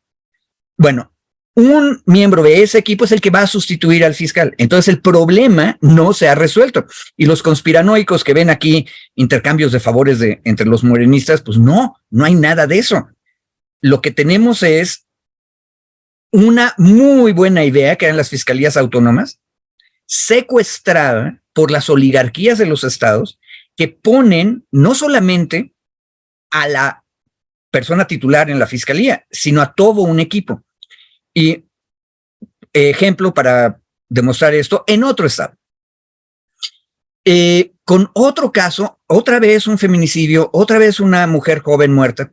Bueno, un miembro de ese equipo es el que va a sustituir al fiscal. Entonces el problema no se ha resuelto. Y los conspiranoicos que ven aquí intercambios de favores entre los morenistas, pues no hay nada de eso. Lo que tenemos es una muy buena idea, que eran las fiscalías autónomas, secuestrada por las oligarquías de los estados, que ponen no solamente a la persona titular en la fiscalía, sino a todo un equipo. Y ejemplo para demostrar esto, en otro estado. Con otro caso, otra vez un feminicidio, otra vez una mujer joven muerta,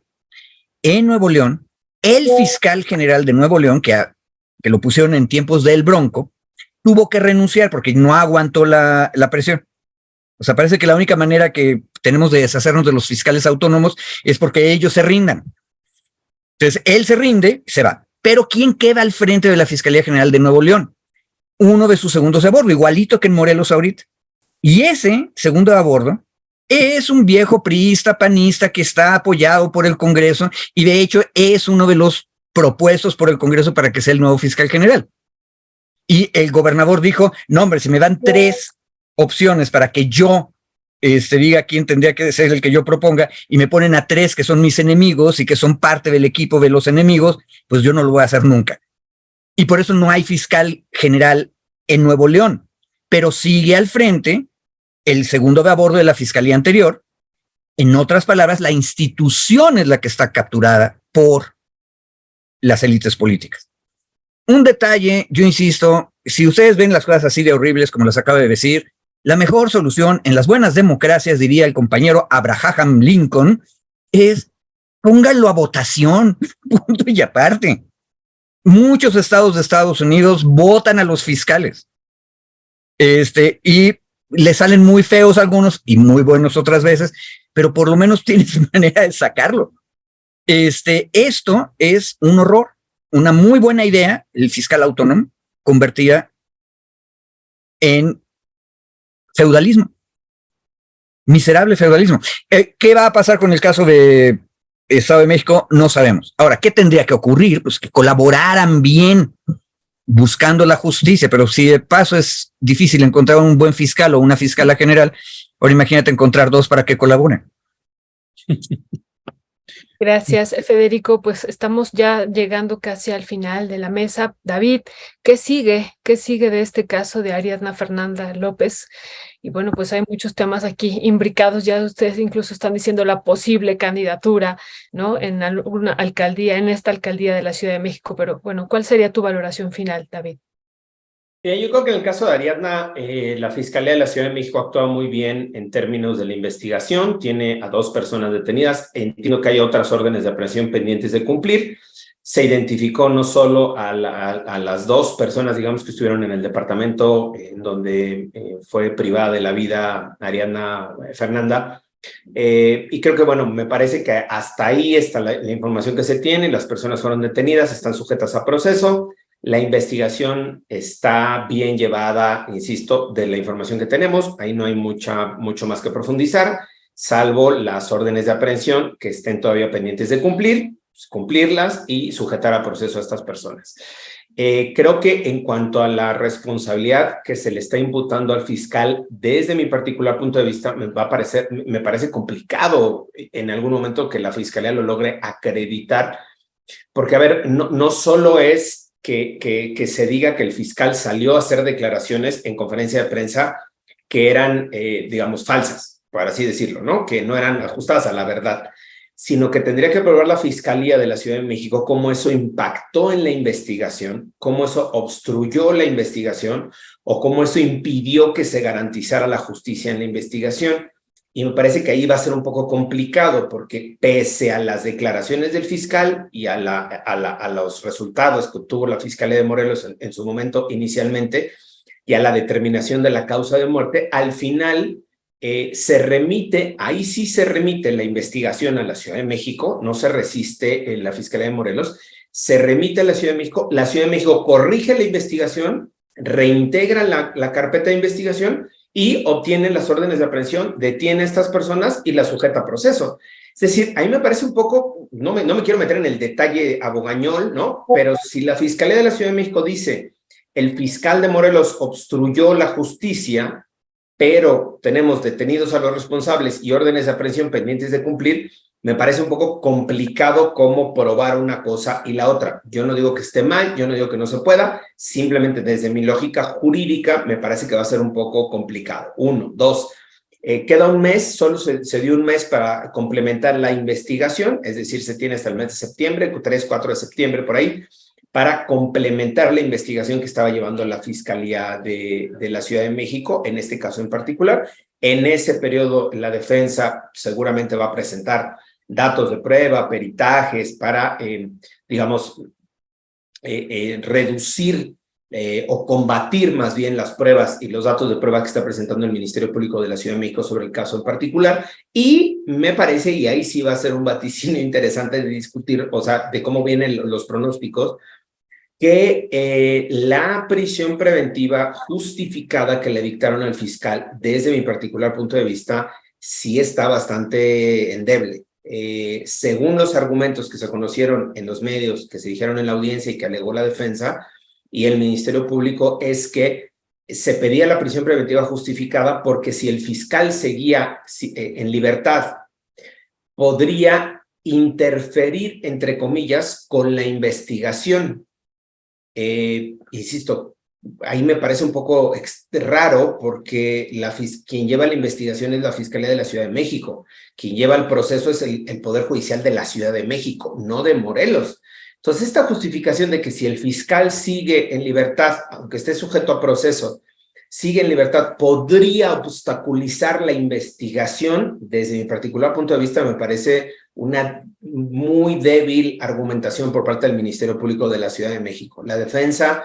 en Nuevo León, el fiscal general de Nuevo León, que lo pusieron en tiempos del Bronco, tuvo que renunciar porque no aguantó la presión. O sea, parece que la única manera que tenemos de deshacernos de los fiscales autónomos es porque ellos se rindan. Entonces, él se rinde, se va. Pero ¿quién queda al frente de la Fiscalía General de Nuevo León? Uno de sus segundos de a bordo, igualito que en Morelos ahorita. Y ese segundo de a bordo es un viejo priista, panista, que está apoyado por el Congreso, y de hecho es uno de los propuestos por el Congreso para que sea el nuevo fiscal general. Y el gobernador dijo, no hombre, si me dan 3 opciones para que yo diga quién tendría que ser el que yo proponga, y me ponen a 3 que son mis enemigos y que son parte del equipo de los enemigos, pues yo no lo voy a hacer nunca. Y por eso no hay fiscal general en Nuevo León, pero sigue al frente el segundo de a bordo de la fiscalía anterior. En otras palabras, la institución es la que está capturada por las élites políticas. Un detalle, yo insisto, si ustedes ven las cosas así de horribles como las acabo de decir, la mejor solución en las buenas democracias, diría el compañero Abraham Lincoln, es pónganlo a votación, punto y aparte. Muchos estados de Estados Unidos votan a los fiscales. Y le salen muy feos algunos y muy buenos otras veces, pero por lo menos tienes manera de sacarlo. Esto es un horror, una muy buena idea, el fiscal autónomo, convertida en feudalismo. Miserable feudalismo. ¿Qué va a pasar con el caso de Estado de México? No sabemos. Ahora, ¿qué tendría que ocurrir? Pues que colaboraran bien buscando la justicia, pero si de paso es difícil encontrar un buen fiscal o una fiscala general, ahora imagínate encontrar dos para que colaboren. Gracias, Federico. Pues estamos ya llegando casi al final de la mesa. David, ¿qué sigue? ¿Qué sigue de este caso de Ariadna Fernanda López? Y bueno, pues hay muchos temas aquí imbricados. Ya ustedes incluso están diciendo la posible candidatura, ¿no? En alguna alcaldía, en esta alcaldía de la Ciudad de México. Pero bueno, ¿cuál sería tu valoración final, David? Yo creo que en el caso de Ariadna, la Fiscalía de la Ciudad de México ha actuado muy bien en términos de la investigación. Tiene a 2 personas detenidas. Entiendo que hay otras órdenes de aprehensión pendientes de cumplir. Se identificó no solo a las 2 personas, digamos, que estuvieron en el departamento en donde fue privada de la vida Ariadna Fernanda. Y creo que, bueno, me parece que hasta ahí está la información que se tiene. Las personas fueron detenidas, están sujetas a proceso. La investigación está bien llevada, insisto, de la información que tenemos. Ahí no hay mucho más que profundizar, salvo las órdenes de aprehensión que estén todavía pendientes de cumplir, pues, cumplirlas y sujetar a proceso a estas personas. Creo que en cuanto a la responsabilidad que se le está imputando al fiscal, desde mi particular punto de vista, me parece complicado en algún momento que la fiscalía lo logre acreditar, porque, a ver, no solo es que se diga que el fiscal salió a hacer declaraciones en conferencia de prensa que eran, digamos, falsas, por así decirlo, ¿no? Que no eran ajustadas a la verdad, sino que tendría que probar la Fiscalía de la Ciudad de México cómo eso impactó en la investigación, cómo eso obstruyó la investigación o cómo eso impidió que se garantizara la justicia en la investigación. Y me parece que ahí va a ser un poco complicado porque pese a las declaraciones del fiscal y a los resultados que obtuvo la Fiscalía de Morelos en su momento inicialmente y a la determinación de la causa de muerte, al final ahí sí se remite la investigación a la Ciudad de México, no se resiste en la Fiscalía de Morelos, se remite a la Ciudad de México corrige la investigación, reintegra la carpeta de investigación y obtiene las órdenes de aprehensión, detiene a estas personas y las sujeta a proceso. Es decir, a mí me parece un poco, no me quiero meter en el detalle abogañol, ¿no? Pero si la Fiscalía de la Ciudad de México dice, el fiscal de Morelos obstruyó la justicia, pero tenemos detenidos a los responsables y órdenes de aprehensión pendientes de cumplir, me parece un poco complicado cómo probar una cosa y la otra. Yo no digo que esté mal, yo no digo que no se pueda, simplemente desde mi lógica jurídica me parece que va a ser un poco complicado. 1, 2, queda un mes, solo se dio un mes para complementar la investigación, es decir, se tiene hasta el mes de septiembre, 3, 4 de septiembre por ahí, para complementar la investigación que estaba llevando la Fiscalía de la Ciudad de México, en este caso en particular. En ese periodo, la defensa seguramente va a presentar datos de prueba, peritajes para, digamos, reducir o combatir más bien las pruebas y los datos de prueba que está presentando el Ministerio Público de la Ciudad de México sobre el caso en particular. Y me parece, y ahí sí va a ser un vaticinio interesante de discutir, o sea, de cómo vienen los pronósticos, que la prisión preventiva justificada que le dictaron al fiscal, desde mi particular punto de vista, sí está bastante endeble. Según los argumentos que se conocieron en los medios, que se dijeron en la audiencia y que alegó la defensa y el Ministerio Público, es que se pedía la prisión preventiva justificada porque si el fiscal seguía en libertad, podría interferir, entre comillas, con la investigación. Insisto, ahí me parece un poco raro porque quien lleva la investigación es la Fiscalía de la Ciudad de México, quien lleva el proceso es el Poder Judicial de la Ciudad de México, no de Morelos. Entonces, esta justificación de que si el fiscal sigue en libertad, aunque esté sujeto a proceso, sigue en libertad, podría obstaculizar la investigación, desde mi particular punto de vista, me parece una muy débil argumentación por parte del Ministerio Público de la Ciudad de México. La defensa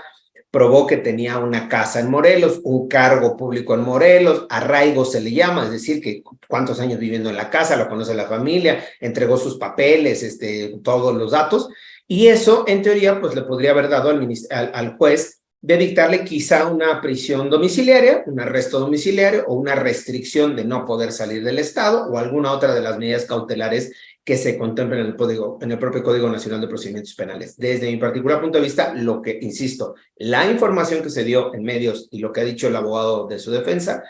probó que tenía una casa en Morelos, un cargo público en Morelos, arraigo se le llama, es decir, que cuántos años viviendo en la casa, lo conoce la familia, entregó sus papeles, todos los datos, y eso, en teoría, pues le podría haber dado al juez de dictarle quizá una prisión domiciliaria, un arresto domiciliario o una restricción de no poder salir del estado o alguna otra de las medidas cautelares que se contemplen en el propio Código Nacional de Procedimientos Penales. Desde mi particular punto de vista, lo que, insisto, la información que se dio en medios y lo que ha dicho el abogado de su defensa,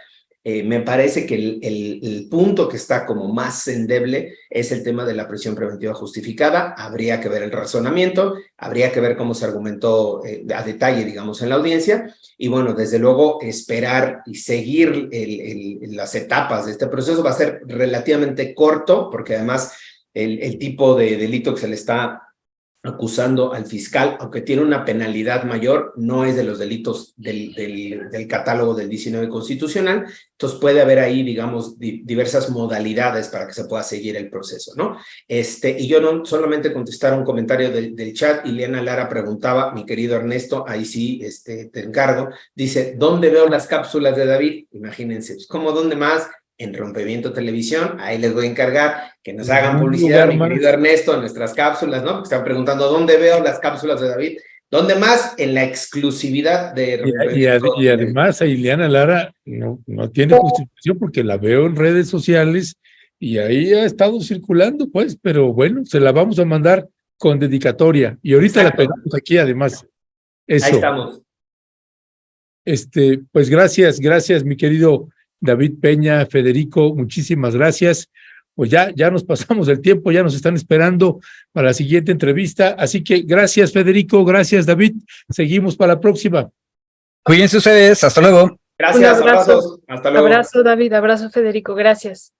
me parece que el punto que está como más endeble es el tema de la prisión preventiva justificada. Habría que ver el razonamiento, habría que ver cómo se argumentó a detalle, digamos, en la audiencia. Y bueno, desde luego, esperar y seguir las etapas de este proceso va a ser relativamente corto, porque además el tipo de delito que se le está acusando al fiscal, aunque tiene una penalidad mayor, no es de los delitos del catálogo del 19 constitucional, entonces puede haber ahí, digamos, diversas modalidades para que se pueda seguir el proceso, ¿no? Y yo no solamente contestar un comentario del chat, Ileana Lara preguntaba, mi querido Ernesto, ahí sí, te encargo, dice, ¿dónde veo las cápsulas de David? Imagínense, pues, ¿cómo dónde más? En Rompimiento Televisión, ahí les voy a encargar que nos hagan publicidad, mi querido Ernesto, en nuestras cápsulas, ¿no? Porque están preguntando, ¿dónde veo las cápsulas de David? ¿Dónde más? En la exclusividad de Rompimiento. Y además a Ileana Lara no tiene justificación porque la veo en redes sociales y ahí ha estado circulando, pues, pero bueno, se la vamos a mandar con dedicatoria. Y ahorita la pegamos aquí, además. Eso. Ahí estamos. Pues gracias, mi querido David Peña, Federico, muchísimas gracias. Pues ya nos pasamos el tiempo, ya nos están esperando para la siguiente entrevista. Así que gracias, Federico, gracias, David. Seguimos para la próxima. Cuídense ustedes, hasta luego. Gracias, Un abrazo. abrazos, hasta luego. Abrazo, David, abrazo, Federico, gracias.